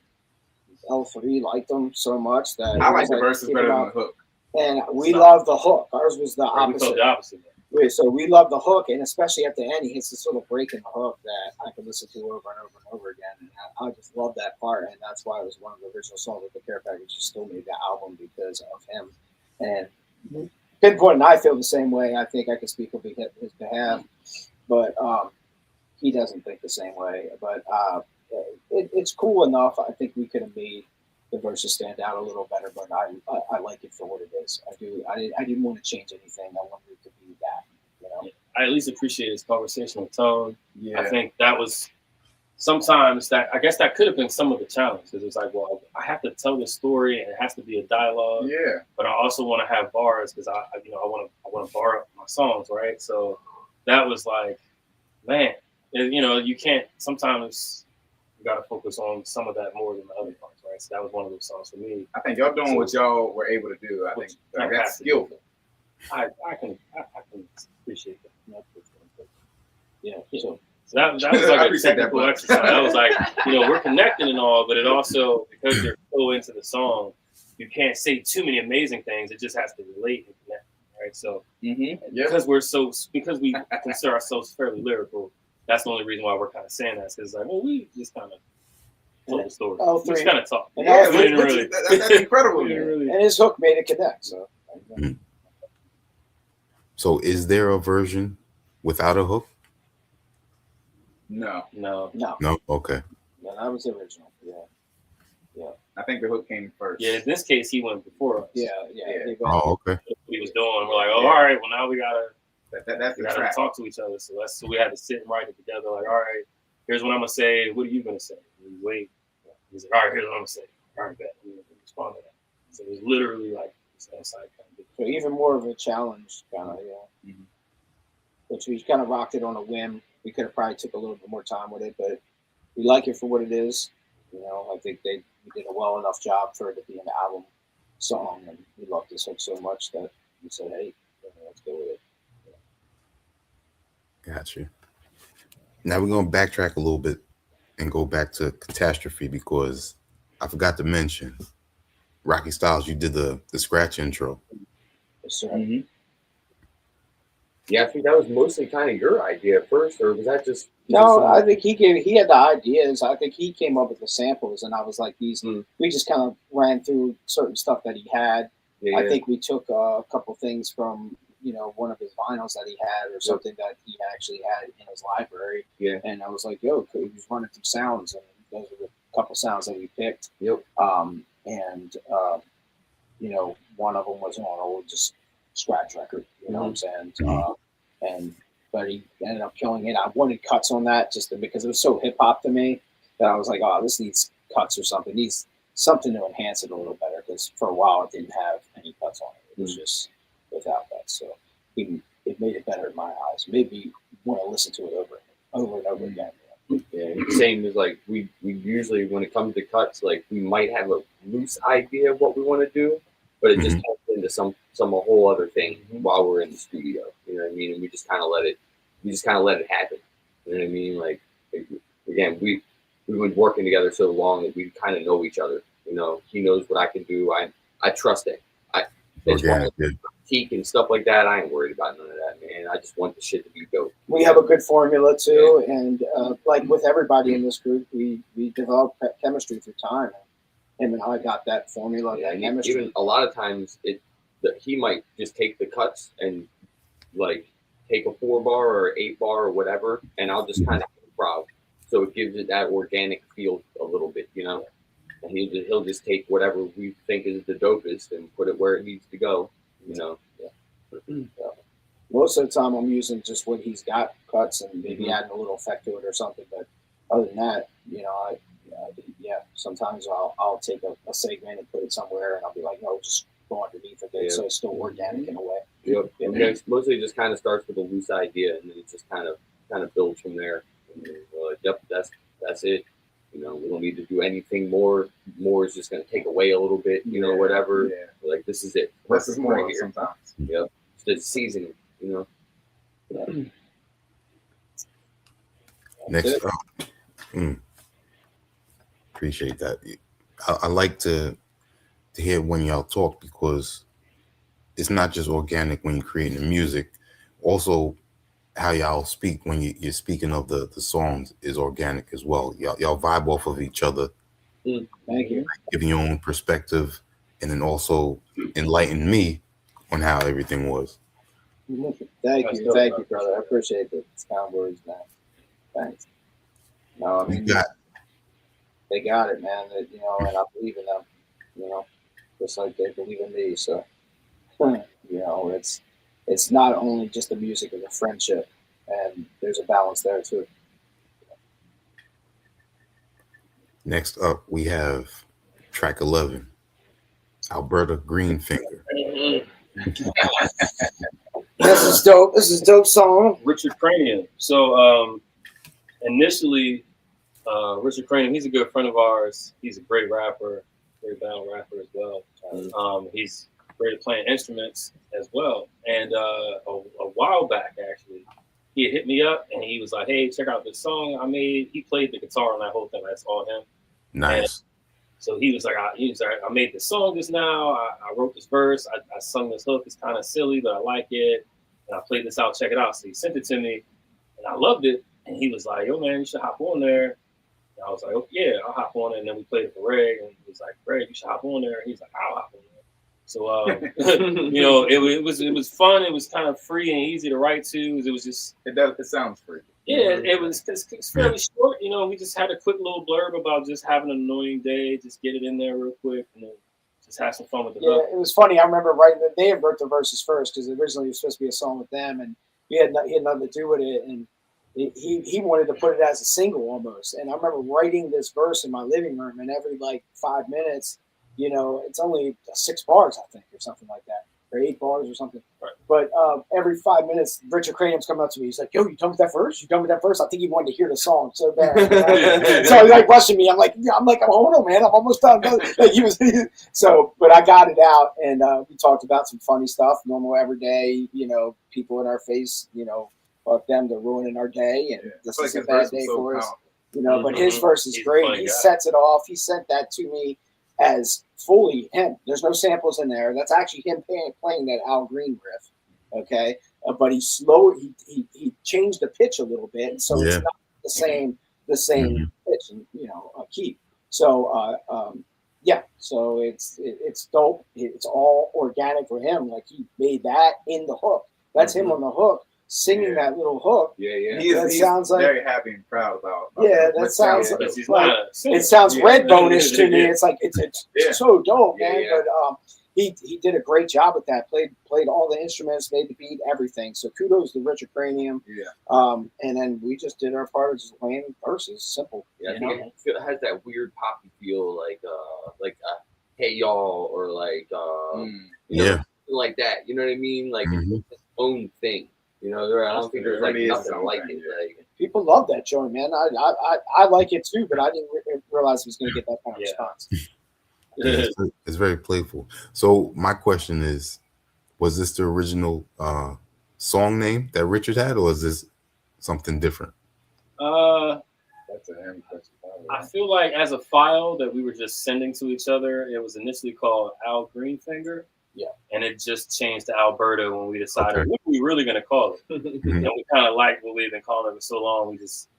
L3 liked them so much that I like the verses better than the hook. And we love the hook. Ours was the opposite. We felt the opposite. So we love the hook, and especially at the end, he hits this little break in the hook that I could listen to over and over and over again. And I just love that part, and that's why it was one of the original songs with the Care Package. Still made the album because of him. And Pinpoint and I feel the same way. I think I could speak on his behalf, but he doesn't think the same way. But it's cool enough. I think we could have made the verses stand out a little better, but I like it for what it is. I do. I didn't want to change anything. I wanted it to be that. I at least appreciate his conversational tone. Yeah. I think that was sometimes that. I guess that could have been some of the challenge because it's like, well, I have to tell this story and it has to be a dialogue. Yeah. But I also want to have bars because I want to bar up my songs, right? So that was like, man, you can't sometimes. Got to focus on some of that more than the other parts, right? So that was one of those songs for me. I think y'all doing what y'all were able to do. I think that's skillful. I can appreciate that. Yeah. So that was like a technical exercise. I was like, we're connecting and all, but it also because you're so into the song, you can't say too many amazing things. It just has to relate and connect, right? So because we consider ourselves fairly lyrical. That's the only reason why we're kind of saying that. Because like, well, we just kind of told the story. We just kind of talk. Yeah, that's incredible. And his hook made it connect. So. So, is there a version without a hook? No. Okay. No, that was the original. Yeah. I think the hook came first. Yeah. In this case, he went before us. Yeah. Oh, okay. What he was doing. We're like, all right. Well, now we gotta. That's we gotta talk to each other. So we had to sit and write it together. Like, all right, here's what I'm gonna say. What are you gonna say? And we wait. He's like, all right, here's what I'm gonna say. All right, bet. We respond to that. So it was literally like this inside kind of. So even more of a challenge, kind of, which we kind of rocked it on a whim. We could have probably took a little bit more time with it, but we like it for what it is. I think we did a well enough job for it to be an album song, and we loved this hook so much that we said, hey, let's go with it. Gotcha. Now we're going to backtrack a little bit and go back to Catastrophe because I forgot to mention, Rocky Styles, you did the scratch intro. Yes, sir. Mm-hmm. Yeah, I think that was mostly kind of your idea at first, or was that just? No, I think he had the ideas. I think he came up with the samples, and I was like, we just kind of ran through certain stuff that he had. Yeah. I think we took a couple things from one of his vinyls that he had or something that he actually had in his library. Yeah. And I was like, he was running through sounds, and those are the couple sounds that we picked. Yep. One of them was on an old just scratch record, you know what I'm saying? But he ended up killing it. I wanted cuts on that just because it was so hip hop to me that I was like, oh, this needs cuts or something. It needs something to enhance it a little better because for a while it didn't have any cuts on it. It was just without that. So it made it better in my eyes. Maybe want to listen to it over and over again. Yeah, same as like we usually when it comes to cuts, like we might have a loose idea of what we want to do, but it just turns into some a whole other thing while we're in the studio. You know what I mean? And we just kind of let it happen. You know what I mean? Like again, we've been working together so long that we kind of know each other. You know, he knows what I can do. I trust it. Critique and stuff like that. I ain't worried about none of that, man. I just want the shit to be dope. We have a good formula too, and like with everybody in this group, we developed chemistry through time. Him and I got that formula, that chemistry. Even a lot of times, he might just take the cuts and like take a 4-bar or 8-bar or whatever, and I'll just kind of improv, so it gives it that organic feel a little bit, you know. And he'll just take whatever we think is the dopest and put it where it needs to go, you know. Most of the time, I'm using just what he's got cuts and maybe adding a little effect to it or something. But other than that, you know, sometimes I'll take a segment and put it somewhere, and I'll be like, no, just go underneath of it, so it's still organic in a way. Yep. And it mostly just kind of starts with a loose idea, and then it just kind of builds from there. And we're like, yep, that's it. You know, we don't need to do anything more. More is just going to take away a little bit, you know, whatever. Yeah. Like, this is it. Less is more right sometimes. Yep. It's the seasoning, you know. Yeah. Next up. Appreciate that. I like to hear when y'all talk, because it's not just organic when you're creating the music. Also, how y'all speak when you're speaking of the songs is organic as well. Y'all vibe off of each other. Thank you. Giving your own perspective, and then also enlighten me on how everything was. Thank you, brother. I appreciate the kind words, man. Thanks. No, I mean, they got it, man. You know, and I believe in them. You know, just like they believe in me. So, you know, it's not only just the music, it's a friendship, and there's a balance there too. Next up, we have track 11, Alberta Greenfinger. This is dope. This is a dope song. Richard Cranium. So initially, Richard Cranium, he's a good friend of ours. He's a great rapper, great battle rapper as well. He's great at playing instruments as well. And a while back, actually, he had hit me up and he was like, "Hey, check out this song I made." He played the guitar on that whole thing. That's all him. Nice. And so he was like, I made this song just now. I wrote this verse. I sung this hook. It's kind of silly, but I like it. And I played this out. Check it out. So he sent it to me, and I loved it. And he was like, "Yo, man, you should hop on there." And I was like, "Oh, yeah, I'll hop on it." And then we played it for Greg, and he was like, "Greg, you should hop on there." And he's like, "I'll hop on there." So, you know, it was fun. It was kind of free and easy to write to. It was just it sounds free. Yeah, it's fairly short. You know, we just had a quick little blurb about just having an annoying day, just get it in there real quick, and then just have some fun with the hook. It was funny. I remember writing that they had wrote the verses first, because originally it was supposed to be a song with them, and he had nothing to do with it, and he wanted to put it as a single almost. And I remember writing this verse in my living room, and every like 5 minutes, you know, it's only 6 bars, I think, or something like that, or 8 bars or something. Right. But every 5 minutes, Richard Cranium's coming up to me. He's like, "Yo, you done with that verse? You done with that verse?" I think he wanted to hear the song so bad. So he's like rushing me. I'm like, hold on, man, I'm almost done. Like but I got it out, and we talked about some funny stuff, normal everyday, you know, people in our face, you know, fuck them, they're ruining our day, and this is a bad day for us. You know, but his verse is great. He sets it off. He sent that to me as fully him. There's no samples in there. That's actually him playing that Al Green riff. Okay, but he changed the pitch a little bit, so it's not the same pitch and, you know, key. So so it's dope. It's all organic for him. Like, he made that in the hook. That's him on the hook, singing that little hook. He's sounds like very happy and proud about that sounds like it sounds Redbone-ish to me. It's like it's so dope, man. But he did a great job with that. Played all the instruments, made the beat, everything. So kudos to Richard Cranium. And then we just did our part of just playing verses. Simple. Yeah, I think it has that weird poppy feel, like "Hey Y'all," or like you know, like that. You know what I mean? Like it's its own thing. You know, I don't think there's like nothing like it. Like, people love that joint, man. I like it too, but I didn't realize it was going to get that kind of response. It's very playful. So my question is, was this the original song name that Richard had, or is this something different? That's an him question. I feel like as a file that we were just sending to each other, it was initially called Al Greenfinger. Yeah. And it just changed to Alberta when we decided Okay. what are we really going to call it. Mhm. And we kind of liked what we've been calling it for so long.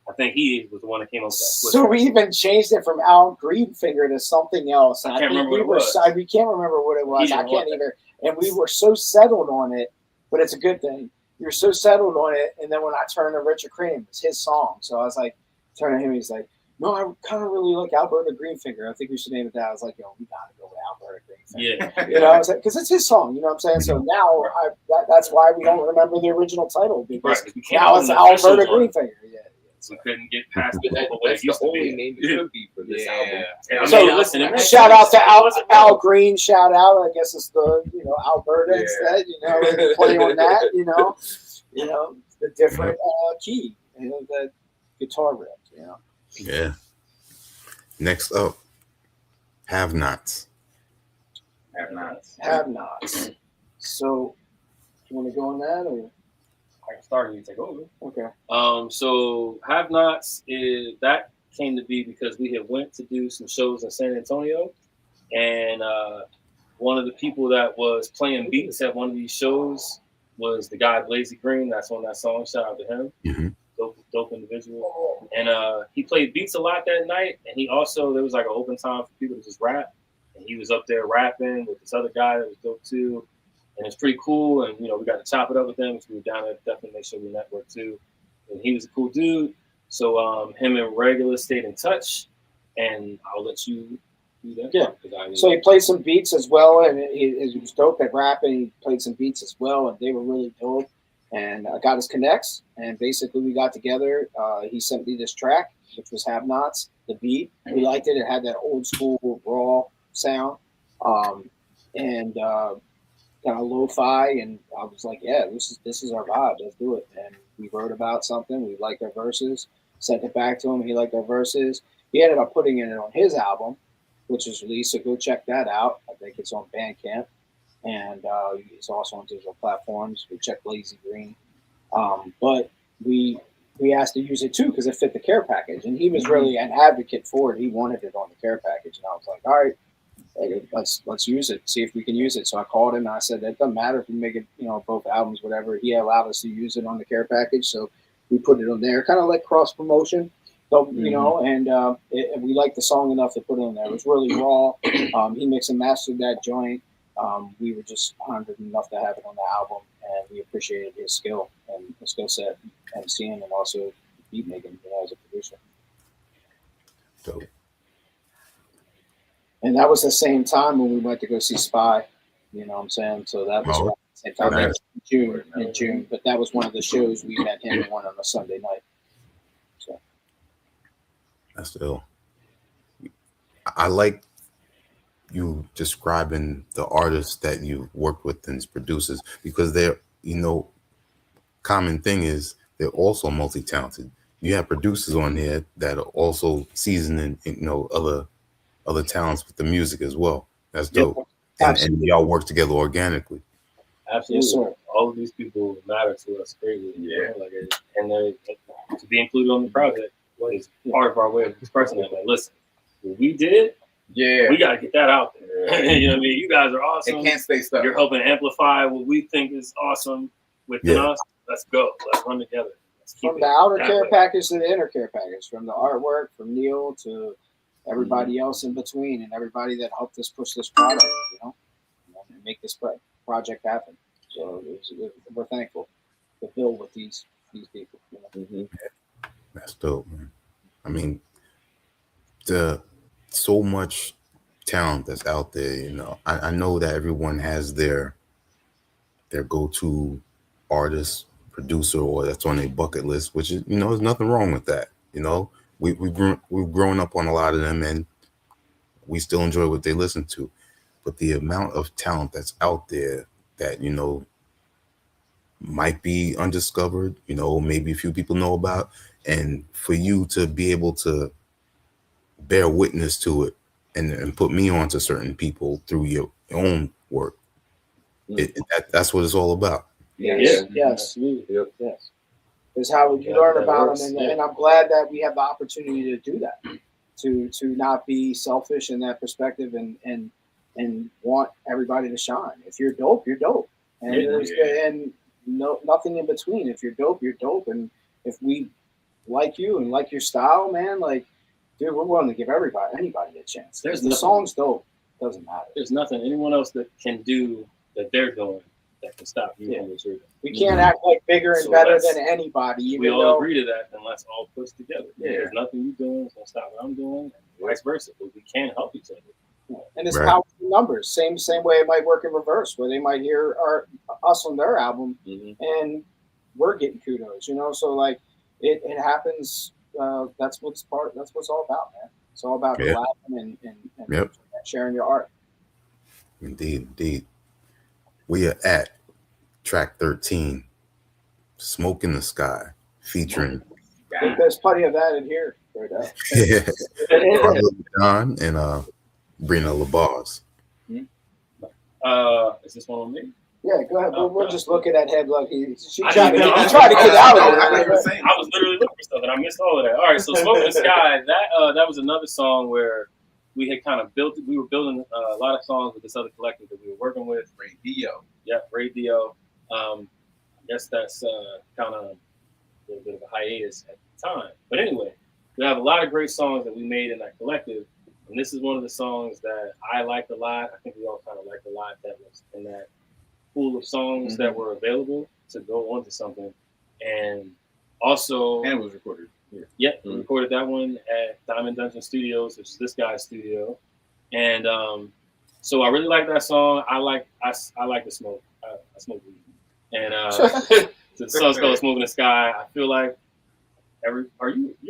I think he was the one that came up with that. So we even changed it from Al Greenfinger to something else. I can't remember what it was. We can't remember what it was. He I didn't can't want either. And we were so settled on it, but it's a good thing. We were so settled on it. And then when I turned to Richard Crane, it's his song. So I was like, turning to him, he's like, no, I kind of really like Alberta Greenfinger. I think we should name it that. I was like, yo, we got to go with Alberta Greenfinger. Yeah. You know, I was like, because it's his song. You know what I'm saying? So now that's why we don't remember the original title, because Right, we can't now own it's the Alberta official one. Greenfinger. Yeah. We couldn't get past But it the way it that's used the to only be. name it could be for this album. And I So, mean, listen, it makes Shout out sense. to Al Green. Shout out. I guess it's the Alberta instead. Play on that. The different key. The guitar riff. Yeah. Next up, Have Nots. Have Nots. So, you want to go on that or? I can start and you take over. Okay. So Have Nots that came to be because we had went to do some shows in San Antonio, and one of the people that was playing beats at one of these shows was the guy Blazy Green. That's on that song. Shout out to him. Mm-hmm. Dope individual. And he played beats a lot that night, and he also, there was like an open time for people to just rap, and he was up there rapping with this other guy that was dope too. And it's pretty cool, and we got to chop it up with them. So we were down there, definitely make sure we network too. And he was a cool dude. So him and Regular stayed in touch, and I'll let you do that. Yeah. So he played some beats as well, and he was dope at rapping. He played some beats as well, and they were really dope. And I got his connects, and basically we got together. He sent me this track, which was Have Nots, the beat. We liked it. It had that old school raw sound. Kind of lo-fi, and I was like, yeah, this is our vibe. Let's do it. And we wrote about something. We liked our verses. Sent it back to him. He liked our verses. He ended up putting it on his album, which is released. So go check that out. I think it's on Bandcamp, and it's also on digital platforms. We check Blazy Green, but we asked to use it too because it fit the care package, and he was really an advocate for it. He wanted it on the care package, and I was like, all right. Let's use it. See if we can use it. So I called him and I said, that doesn't matter if we make it, both albums, whatever. He allowed us to use it on the care package, so we put it on there, kind of like cross promotion. So and we liked the song enough to put it on there. It was really raw. He mixed and mastered that joint. We were just honored enough to have it on the album, and we appreciated his skill and his skill set, MCing and also beat making as a producer. So. And that was the same time when we went to go see Spy, you know what I'm saying? So that was around the same time. That was in June, but that was one of the shows we met him in on a Sunday night. So That's ill. I like you describing the artists that you worked with and producers, because they're, common thing is they're also multi-talented. You have producers on there that are also seasoned in, other talents with the music as well. That's dope. And y'all work together organically. Absolutely. Yes, sir. All of these people matter to us greatly. And to be included on the project is part of our way of expressing it. Like, listen, what we did, we got to get that out there. You know what I mean? You guys are awesome. It can't stay stuck. You're helping amplify what we think is awesome within us. Let's go. Let's run together. From the outer care package to the inner care package, from the artwork, from Neil to everybody else in between, and everybody that helped us push this product, and make this project happen. So we're thankful to build with these people. That's dope, man. I mean, so much talent that's out there. I know that everyone has their go-to artist, producer, or that's on their bucket list, which is, there's nothing wrong with that. We've grown up on a lot of them, and we still enjoy what they listen to. But the amount of talent that's out there that, might be undiscovered, maybe a few people know about, And for you to be able to bear witness to it and put me on to certain people through your own work, that's what it's all about. Yes. Is how you learn about them, and I'm glad that we have the opportunity to do that, to not be selfish in that perspective, and want everybody to shine. If you're dope, you're dope, and and nothing in between. If you're dope, you're dope, and if we like you and like your style, man, like, dude, we're willing to give anybody a chance. There's the song's dope, doesn't matter. There's nothing anyone else that can do that they're doing that can stop you from what you're doing. We can't act like bigger and better than anybody. Even we all though, agree to that, then let's all push together. There's nothing you're doing that's gonna stop what I'm doing, and vice versa. But we can help each other. And it's powerful numbers. Same way it might work in reverse, where they might hear us on their album, and we're getting kudos. So like it happens. That's what's all about, man. It's all about collabing and sharing your art. Indeed. We are at track 13, "Smoke in the Sky," featuring. There's plenty of that in here. Don and Brina LaBars. Is this one on me? Yeah, go ahead. We're just looking at head look. She tried to get out of it. I was literally looking for stuff, and I missed all of that. All right, so "Smoke in the Sky," that was another song where we had kind of built. We were building a lot of songs with this other collective that we were working with. Radio. Yeah, Radio. I guess that's kind of a little bit of a hiatus at the time. But anyway, we have a lot of great songs that we made in that collective. And this is one of the songs that I liked a lot. I think we all kind of liked a lot that was in that pool of songs that were available to go onto something. And also... And it was recorded here. Yep, we recorded that one at Diamond Dungeon Studios, which is this guy's studio. And so I really like that song. I like to smoke. I smoke weed. And the song's called "Smoke in the Sky." I feel like you're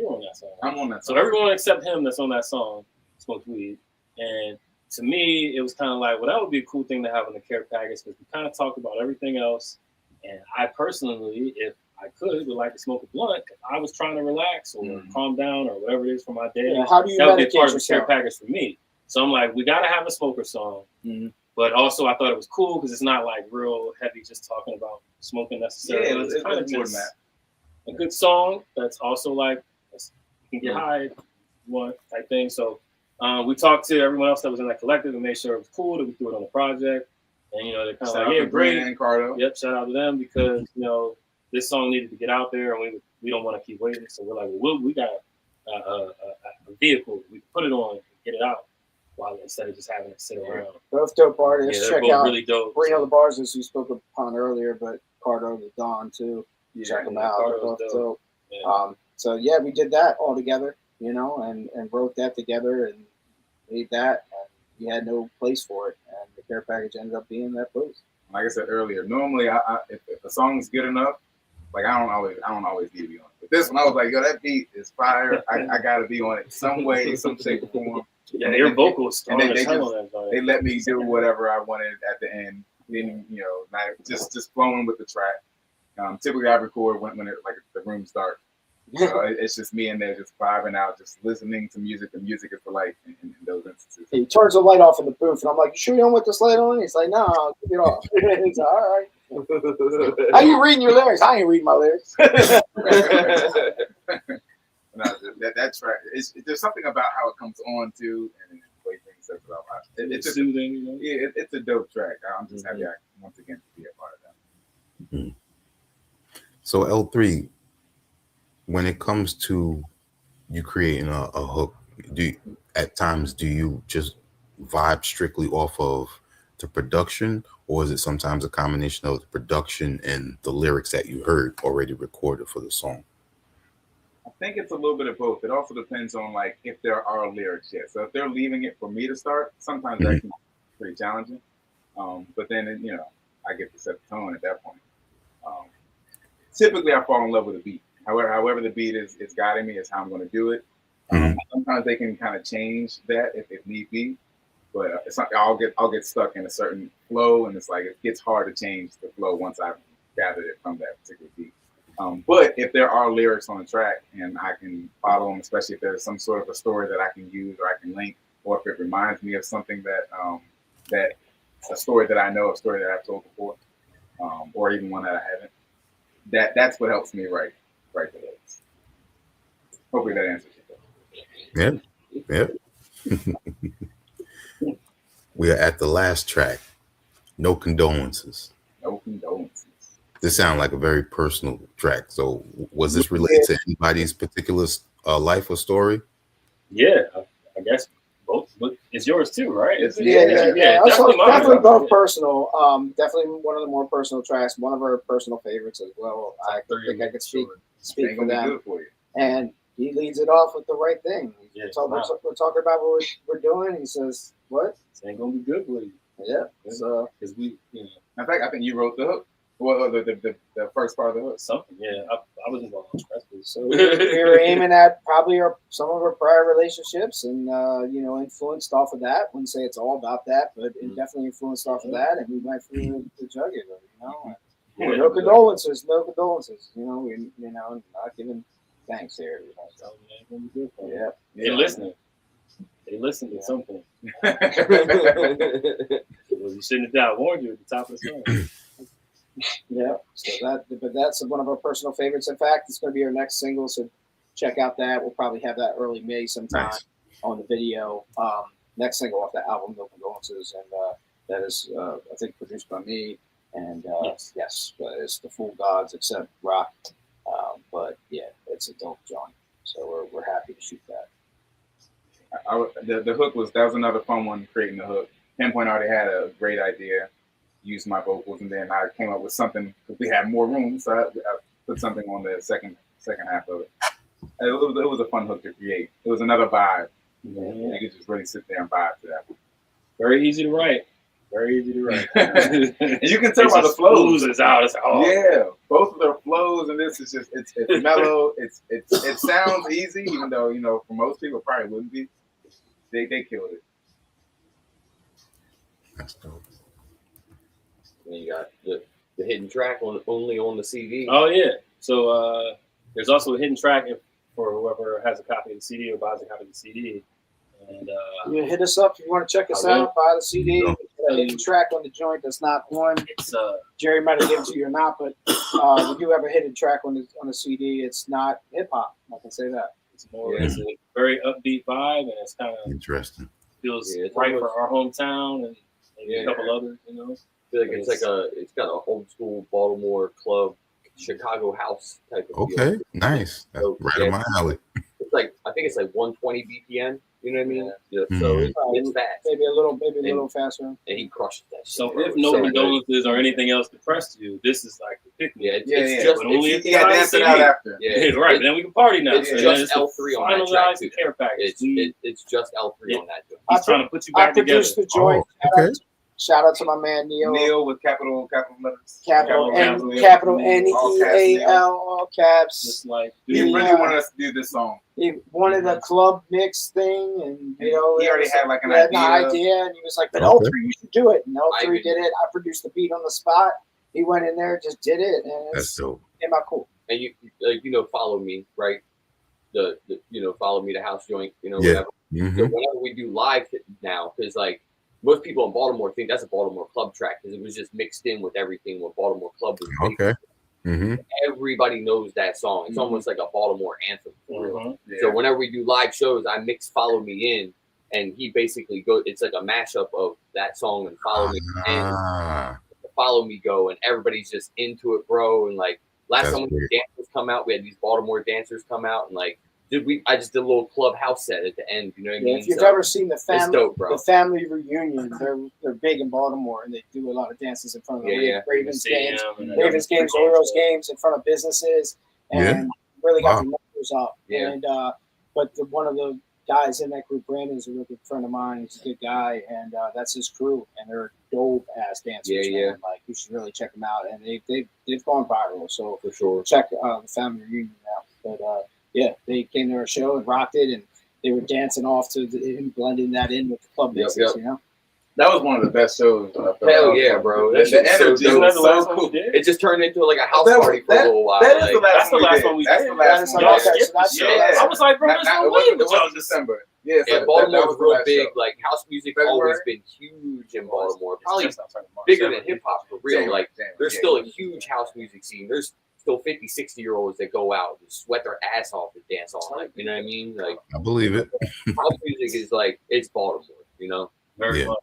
on that song. I'm on that song. So everyone except him that's on that song smokes weed. And to me, it was kind of like, well, that would be a cool thing to have in the care package, because we kind of talked about everything else. And I personally, if I would like to smoke a blunt if I was trying to relax or calm down or whatever it is for my day. Yeah, how do you that would be part of the yourself? care package for me. So I'm like, we got to have a smoker song. But also, I thought it was cool because it's not like real heavy, just talking about smoking necessarily. Yeah, it's kind of more just than that. a good song that's also like, you can get high, one type thing. So we talked to everyone else that was in that collective and made sure it was cool that we threw it on the project. And, they're kind of like, yeah, great. And Cardo. Yep, shout out to them because, this song needed to get out there and we don't want to keep waiting. So we're like, well, we got a vehicle. We can put it on and get it out instead of just having it sit around. Both dope artists. Yeah, check both out really dope. Brina LaBars, as we spoke upon earlier, but Cardo the Don too. Check them out. They're both dope. Yeah. So yeah, we did that all together, and wrote that together and made that, and we had no place for it, and the care package ended up being that place. Like I said earlier, normally if a song's good enough, like I don't always need to be on it. But this one, I was like, yo, that beat is fire. I gotta be on it some way, some shape or form. Yeah, their vocals strong and as hell on that song. they let me do whatever I wanted at the end. Then not just flowing with the track. Typically I record when it like the room's dark. So it's just me in there just vibing out, just listening to music. The music is for life in those instances. He turns the light off in the booth, and I'm like, "You sure you don't want this light on?" He's like, "No, keep it off." He's like, "All right." How you reading your lyrics? I ain't reading my lyrics. No, that track, there's something about how it comes on too, and the way things are about it's just soothing. Yeah, it's a dope track. I'm just happy once again to be a part of that. So L3, when it comes to you creating a hook, do you just vibe strictly off of the production, or is it sometimes a combination of the production and the lyrics that you heard already recorded for the song? I think it's a little bit of both. It also depends on like if there are lyrics yet. So if they're leaving it for me to start, sometimes that can be pretty challenging. But then I get to set the tone at that point. Typically, I fall in love with a beat. However the beat is guiding me is how I'm going to do it. Sometimes they can kind of change that if need be, but it's not, I'll get stuck in a certain flow, and it's like it gets hard to change the flow once I've gathered it from that particular beat. But if there are lyrics on the track and I can follow them, especially if there's some sort of a story that I can use or I can link, or if it reminds me of something that a story that I know, a story that I've told before, or even one that I haven't, that's what helps me write the lyrics. Hopefully that answers your question. Yep. We are at the last track. No condolences. No condolences. This sounds like a very personal track. So was this related to anybody's particular life or story? Yeah, I guess both. It's yours too, right? Yeah. Definitely both personal. Definitely one of the more personal tracks. One of our personal favorites as well. I think I could speak for them. And he leads it off with the right thing. We're talking about what we're doing. He says, "What? It's ain't gonna be good for you." Yeah. So, because we, in fact, I think you wrote the hook. Well, the first part of the hook. Something. Yeah, I was involved in press. So we were aiming at probably some of our prior relationships, and influenced off of that. Wouldn't say it's all about that, but it definitely influenced off of that, and we went through the jugular. No condolences. We're not giving thanks here. Yeah. They listening. They listened at some point. You shouldn't have warned you at the top of the song. Yeah, so that's one of our personal favorites. In fact, it's going to be our next single, so check out that. We'll probably have that early May sometime on the video. Next single off the album, No Condolences, and that is I think produced by me. And yes, but it's the full GAWDS except rock. But yeah, it's a dope joint. So we're happy to shoot that. The hook was another fun one, creating the hook. Pinpoint already had a great idea. Used my vocals, and then I came up with something because we had more room, so I put something on the second half of it. It was a fun hook to create. It was another vibe. Yeah. You could just really sit there and vibe to that one. Very easy to write. And you can tell by the flows. It's out. Yeah, both of their flows, and this is just it's mellow. It sounds easy, even though for most people it probably wouldn't be. They killed it. That's dope. And you got the hidden track only on the CD. Oh yeah. So there's also a hidden track for whoever has a copy of the CD or buys a copy of the CD. And you hit us up if you want to check us out. Buy the CD. A hidden track on the joint that's not on. It's Jerry might have given it to you or not, but we do have a hidden track on the CD. It's not hip hop. I can say that. It's a very upbeat vibe, and it's kind of interesting. Feels right for our hometown and maybe a couple others, I feel like it's got an old school Baltimore club, Chicago house type of feel. Okay, nice. That's right in my alley. It's I think it's 120 BPM. You know what I mean? Yeah. So it's fast. Maybe a little faster. And he crushed that. So if no condolences or anything else depressed you, this is like the pick. Yeah, it's just only if you got dancing out after. Yeah, right. Then we can party now. It's just L3 on that track. The care package. It's just L3 on that. He's trying to put you back together. I produced the joint. Okay. Shout out to my man Neil. Neil with capital letters. Capital Neal, all caps. Just like he really wanted us to do this song. He wanted a club mix thing, and he already had like an idea. And he was like, "But L3, you should do it." And L3 did it. I produced the beat on the spot. He went in there, just did it, and that's dope. Came out cool. And you follow me, right? The follow me to house joint, whatever. Mm-hmm. So whenever we do live now, because most people in Baltimore think that's a Baltimore club track because it was just mixed in with everything what Baltimore club was making. Okay. Mm-hmm. Everybody knows that song. It's almost like a Baltimore anthem for real. Yeah. So whenever we do live shows, I mix "Follow Me In," and he basically goes. It's like a mashup of that song and "Follow Me In," "Follow Me Go," and everybody's just into it, bro. And last time when the dancers come out, we had these Baltimore dancers come out and I just did a little clubhouse set at the end. You know what I mean? If you've ever seen the family dope, reunion, they're big in Baltimore, and they do a lot of dances in front of Ravens games, Orioles games in front of businesses, and really got the numbers up. Yeah. And but one of the guys in that group, Brandon's a really good friend of mine. He's a good guy, and that's his crew, and they're dope ass dancers. Yeah. You should really check them out, and they've gone viral. So for sure, check the family reunion out. But yeah, they came to our show and rocked it, and they were dancing off to and blending that in with the club mixes, That was one of the best shows. Hell yeah, bro. The energy Isn't that was the so last one we cool. did? It just turned into like a house That- party for a little while. That is like, the last That's the one we last did. one we That's did. the last one. Y'all Okay, skipped so that's the the show. last I was like, bro, there's no way it with y'all was December. Yeah, so yeah, that Baltimore was was real the last big. show. Like house music February? always been huge in Baltimore. Probably It's just outside of March. bigger than hip hop for real. January, Like January, there's yeah, still a yeah. huge house music scene. There's still 50, 60-year-olds that go out and sweat their ass off and dance all night. You know what I mean? Like I believe it. house music is like it's Baltimore. You know? Very Yeah. much.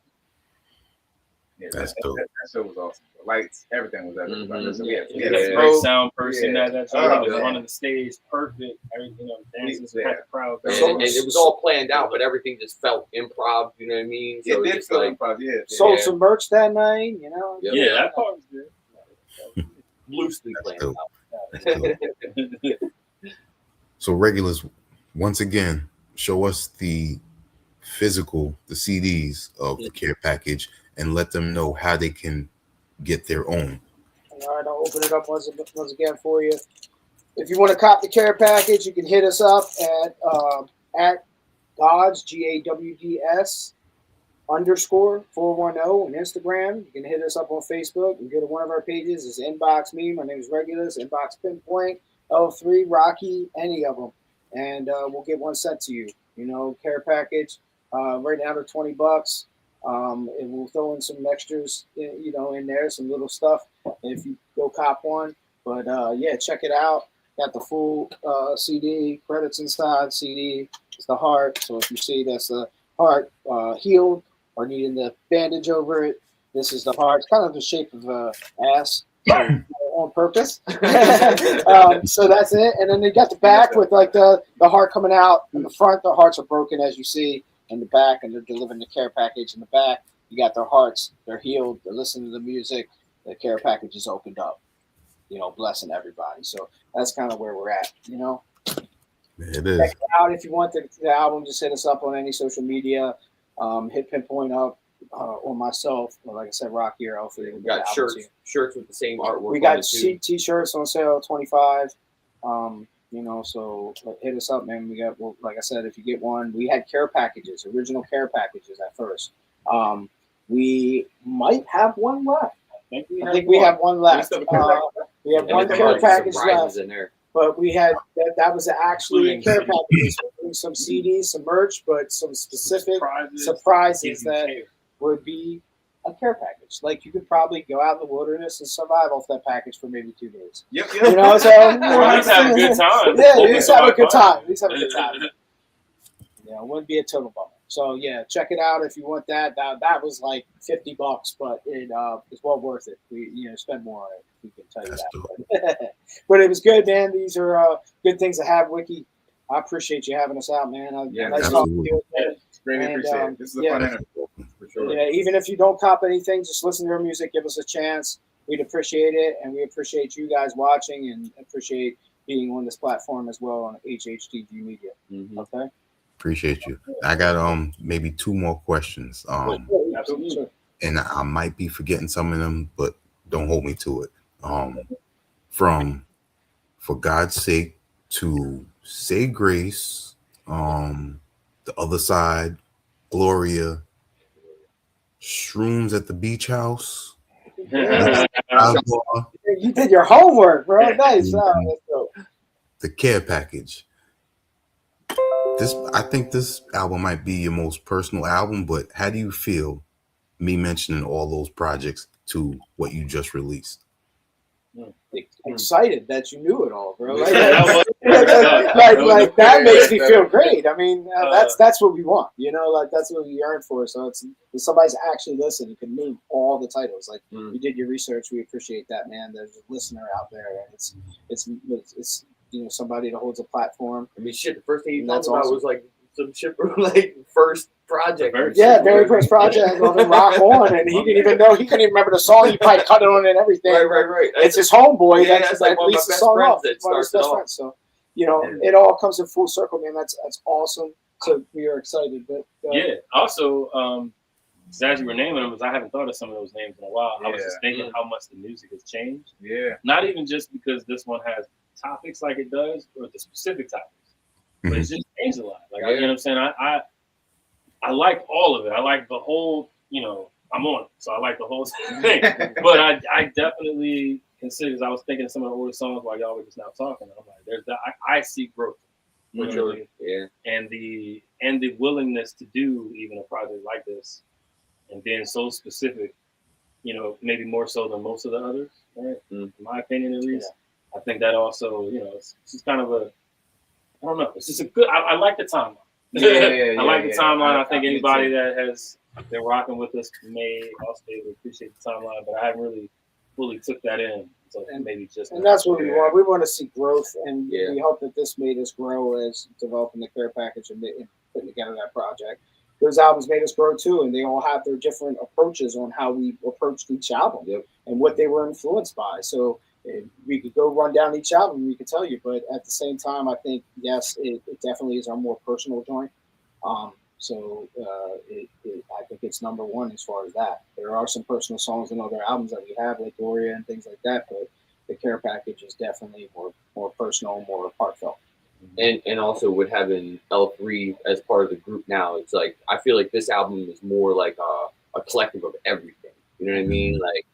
Yeah, That's that dope. show was awesome. The lights, everything was everything. Mhm. We had Yeah, Yeah. great sound person. Yeah. That joint was yeah. running the stage perfect. Everything, dancing, Yeah. had the crowd. And it was all planned out, but everything just felt improv. You know what I mean? So It it's did just feel like improv, yeah. Sold Yeah. some merch that night, you know. Yep. Yeah, that part was good. loosely That's planned dope. out. That's dope. So regulars, once again, show us the CDs of the care package, and let them know how they can get their own. All right, I'll open it up once again for you. If you want to cop the care package, you can hit us up at GAWDS, GAWDS _410 on Instagram. You can hit us up on Facebook. You can go to one of our pages. It's Inbox Me. My name is Regulus. Inbox Pinpoint, L3, Rocky, any of them. And we'll get one sent to you. You know, care package. Right now they're $20. And we'll throw in some extras, you know, in there, some little stuff if you go cop one. But yeah, check it out. Got the full CD, credits inside CD. It's the heart. So if you see that's the heart healed or needing the bandage over it, this is the heart. It's kind of the shape of an ass. On purpose. So that's it. And then they got the back with like the heart coming out. In the front, the hearts are broken as you see. In the back, and they're delivering the care package in the back. You got their hearts, they're healed, they're listening to the music, the care package is opened up, you know, blessing everybody. So that's kind of where we're at, you know. It is. Check it out if you want the album, just hit us up on any social media. Hit Pinpoint up or myself, or like I said, Rocky or Alfred. We got shirts with the same artwork. We got t-shirts on sale, 25. You know, so hit us up, man. We got, well, like I said, if you get one, we had care packages, original care packages at first. We might have one left. I think we have one left. We have one care package left. In there. But we had that was actually a care package, some CDs, some merch, but some specific surprises that would be a care package. Like you could probably go out in the wilderness and survive off that package for maybe 2 days. Yep. You know, so at least have a good time. Yeah, at least have a good time. At least have a good time. Yeah, it wouldn't be a total bummer. So yeah, check it out if you want that. That was like $50, but it's well worth it. We spend more on it. We can tell you that. But it was good, man. These are good things to have, Wiki. I appreciate you having us out, man. Nice talking to you. It's greatly appreciated. This is a fun interview for sure. Yeah, even if you don't cop anything, just listen to our music, give us a chance. We'd appreciate it, and we appreciate you guys watching, and appreciate being on this platform as well on HHDG Media. Mm-hmm. Okay. Appreciate you. I got maybe 2 more questions. Absolutely. And I might be forgetting some of them, but don't hold me to it. From For God's Sake to Say Grace, The Other Side, Gloria, Shrooms at the Beach House. You did your homework, bro. Nice. The care package. I think this album might be your most personal album, but how do you feel me mentioning all those projects to what you just released? Excited that you knew it all, bro. Like that makes me feel great. I mean, that's what we want, you know. Like that's what we yearn for. So it's if somebody's actually listening, you can name all the titles. Like you did your research, we appreciate that, man. There's a listener out there, and it's somebody that holds a platform. I mean, shit. The first thing you That's talked about awesome. was like some shit from like first project. Very first project on the Rock On, and he didn't even know. He couldn't even remember the song. He probably cut it on and everything. Right. It's his homeboy. Yeah, that's like one of my leads the best song friends off. that One of his starts it best off. friends. So it all comes in full circle, man. That's awesome. So we are excited. But yeah. Also, as you were naming them, I haven't thought of some of those names in a while. I was just thinking how much the music has changed. Yeah. Not even just because this one has topics like it does, or the specific topics, but it's just changed a lot. Like you know what I'm saying. I like all of it. I like the whole you know, I'm on it. So I like the whole thing. But I definitely consider, because I was thinking of some of the older songs while y'all were just now talking. I'm like, there's that. I see growth. For sure. Yeah. And the willingness to do even a project like this, and being so specific, you know, maybe more so than most of the others, right? In my opinion, at least. Yeah. I think that also, you know, it's just kind of a, I don't know. It's just a good. I like the timeline. I like the timeline. I think anybody that has been rocking with us may also be able to appreciate the timeline, but I haven't really fully took that in. So maybe just. And that's what we want. We want to see growth, and we hope that this made us grow as developing the care package and putting together that project. Those albums made us grow too, and they all have their different approaches on how we approached each album and what they were influenced by. So we could go run down each album and we could tell you, but at the same time, I think, yes, it definitely is our more personal joint. I think it's number one as far as that. There are some personal songs in other albums that we have, like Gloria and things like that, but the care package is definitely more personal, more heartfelt. And also with having L3 as part of the group now, it's like, I feel like this album is more like a collective of everything. You know what I mean? Like,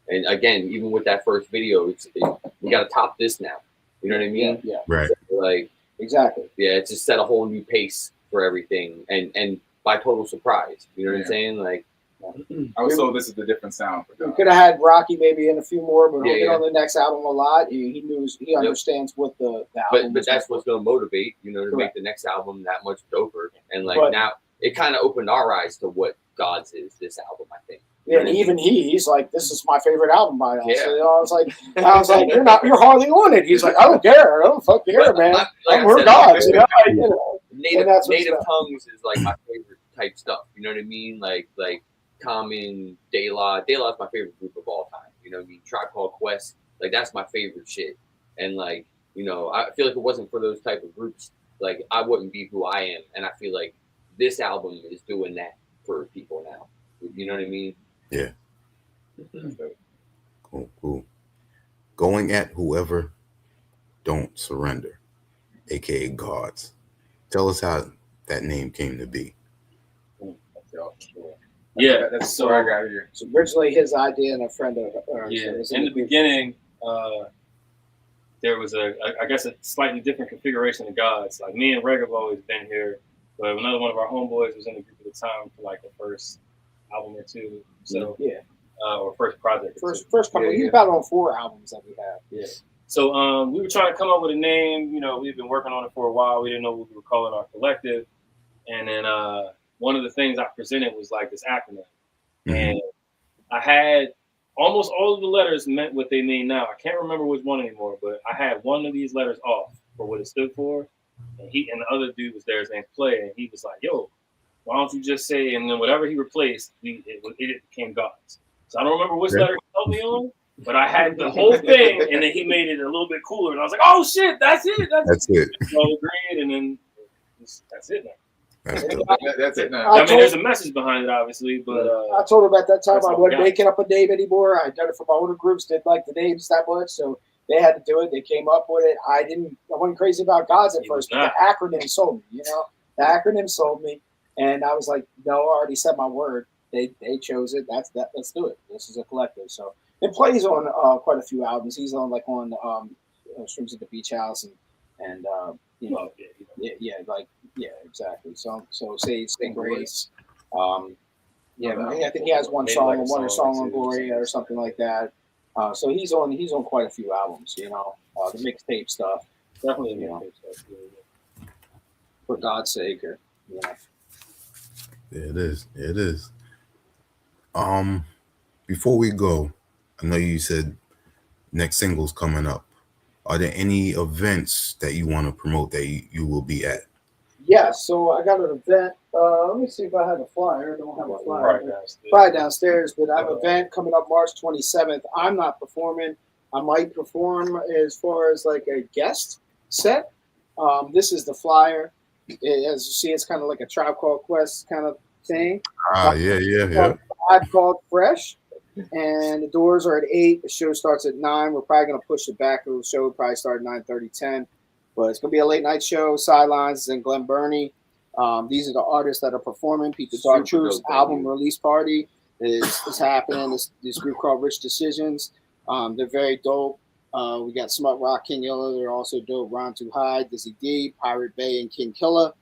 and again, even with that first video, we got to top this now. You know what I mean? Yeah. Right. So like, exactly. Yeah, it's just set a whole new pace for everything, and by total surprise. You know what I'm saying? Like, I was told this is the different sound. We could have had Rocky maybe in a few more, but he'll get on the next album a lot. He understands what the album. But that's what's going to motivate, you know, to make the next album that much doper. And like now, it kind of opened our eyes to what GAWDS is. This album, I think. Yeah, and even he's like, this is my favorite album by us. Yeah. So, you know, I was like, you're hardly on it. He's like, I don't care. I don't fucking care, man. We're GAWDS. Native Tongues is like my favorite type stuff. You know what I mean? Like Common, De La. De La is my favorite group of all time. You know what I mean? Tribe Called Quest. Like, that's my favorite shit. And like, you know, I feel like if it wasn't for those type of groups, like, I wouldn't be who I am. And I feel like this album is doing that for people now. You know what I mean? Yeah. Cool. Going at whoever, don't surrender, aka GAWDS. Tell us how that name came to be. Yeah, that's so I got here. It's originally his idea and a friend of ours. Yeah, in the beginning, there was I guess a slightly different configuration of GAWDS. Like, me and Reg have always been here, but another one of our homeboys was in the group at the time for like the first album or two. So or first project. First couple. He's about on 4 albums that we have. Yeah. So we were trying to come up with a name. You know, we've been working on it for a while. We didn't know what we were calling our collective, and then one of the things I presented was like this acronym, and I had almost all of the letters meant what they mean now. I can't remember which one anymore, but I had one of these letters off for what it stood for, and the other dude was there, his name's Play, and he was like, "Yo, why don't you just say?" And then whatever he replaced, it became GAWDS. So I don't remember which letter he told me on, but I had the whole thing, and then he made it a little bit cooler, and I was like, "Oh shit, that's it." That's it. We all agreed, and then that's it now. That's it now. I mean, there's a message behind it, obviously, but I told him at that time I wasn't making up a name anymore. I'd done it for my older groups, didn't like the names that much, so they had to do it. They came up with it. I wasn't crazy about GAWDS at first, but the acronym sold me. You know, the acronym sold me, and I was like, no, I already said my word. They chose it. That's that. Let's do it. This is a collective. So it plays on quite a few albums. He's on Streams at the Beach House and you know, exactly. So Say Grace. I think he has one song on Gloria or something like that. So he's on quite a few albums. You know, the mixtape stuff. Definitely, you know, for God's sake, or It is. Before we go, I know you said next single's coming up. Are there any events that you want to promote that you will be at? Yeah, so I got an event. Let me see if I have a flyer. I don't have a flyer. Probably downstairs, but I have an event coming up March 27th. I'm not performing. I might perform as far as like a guest set. This is the flyer. As you see, it's kind of like a Tribe Called Quest kind of thing. Yeah. Tribe Called Fresh. And the doors are at 8. The show starts at 9. We're probably going to push it back. The show will probably start at 9:30, 10. But it's going to be a late night show. Sidelines in Glen Burnie. These are the artists that are performing. Pete the Dark Super Truth's dope album venue. release party is happening. This group called Rich Decisions. They're very dope. We got Smut Rock, King Yella. They're also dope. Ron Too High, Dizzy D, Pirate Bay, and King Killer.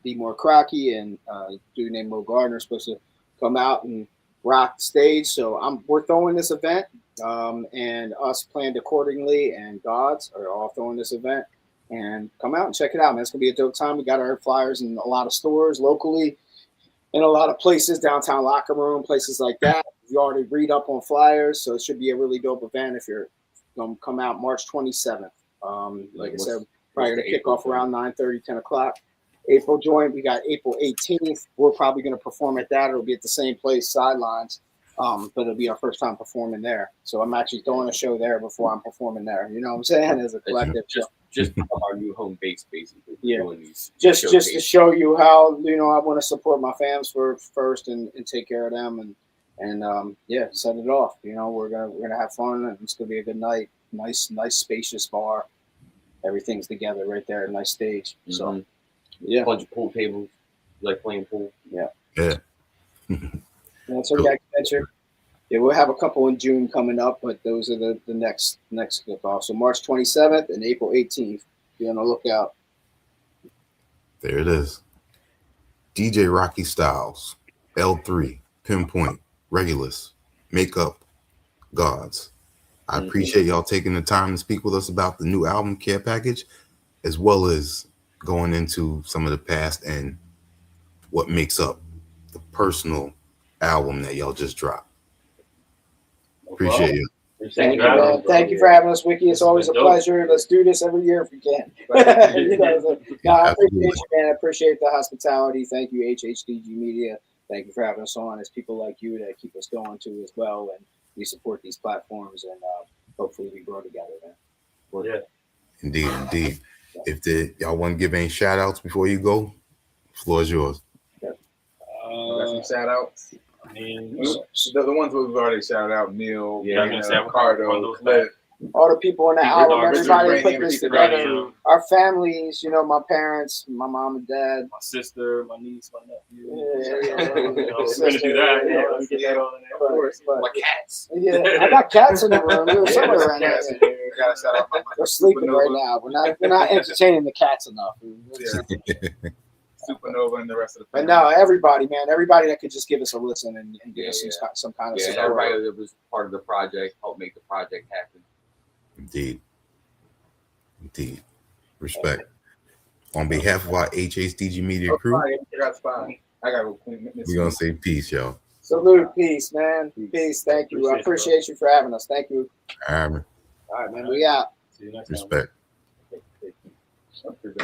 Be More Crocky and a dude named Mo Gardner is supposed to come out and rock the stage. So we're throwing this event, and us planned accordingly, and GAWDS are all throwing this event. And come out and check it out, man. It's gonna be a dope time. We got our flyers in a lot of stores locally, in a lot of places, downtown Locker Room, places like that. You already read up on flyers, so it should be a really dope event if you're gonna come out March 27th. Like I said, probably gonna kick off around 9:30, 10 o'clock. April joint, we got April 18th. We're probably gonna perform at that. It'll be at the same place, Sidelines. But it'll be our first time performing there. So I'm actually throwing a show there before I'm performing there. You know what I'm saying? As a collective. Just our new home base, basically. Yeah. Doing these Just to show you how, I want to support my fams first and take care of them and set it off. We're gonna have fun and it's gonna be a good night. Nice spacious bar. Everything's together right there. Nice stage. Mm-hmm. So yeah. A bunch of pool tables. Like playing pool. Yeah. Yeah. That's our next venture. Yeah, we'll have a couple in June coming up, but those are the next kickoff. So March 27th and April 18th. Be on the lookout. There it is. DJ Rocky Styles, L3, Pinpoint, Regulus, Makeup, GAWDS. I appreciate y'all taking the time to speak with us about the new album care package, as well as going into some of the past and what makes up the personal album that y'all just dropped. Appreciate you. Thank you for having us, Wiki. It's always a pleasure. Let's do this every year if we can. I appreciate you, man. I appreciate the hospitality. Thank you, HHDG Media. Thank you for having us on. It's people like you that keep us going too as well, and we support these platforms, and hopefully we grow together, man. Yeah. Indeed. If y'all want to give any shout outs before you go, the floor is yours. Got some shout outs. I mean, the ones we've already shouted out, Neil, Cardo, Cliff, all the people in the album, everybody put this together. Radio. Our families, my parents, my mom and dad, my sister, my niece, my nephew. Yeah. We're gonna do that. Yeah, let's get that all in there. Of course, but, My cats. yeah, I got cats in the room. There's somewhere around there. Gotta shout out my They're sleeping right now. We're not entertaining the cats enough. Supernova and the rest of the But family. no, everybody that could just give us a listen and give us some kind of support. Everybody that was part of the project helped make the project happen. Indeed. Respect. On behalf of our HHDG Media crew, I gotta go clean this. we're going to say peace, y'all. Salute, peace, man. Peace. Thank you. I appreciate you for having us. Thank you. All right, man. All right, man. We out. See you next time. Respect. Something.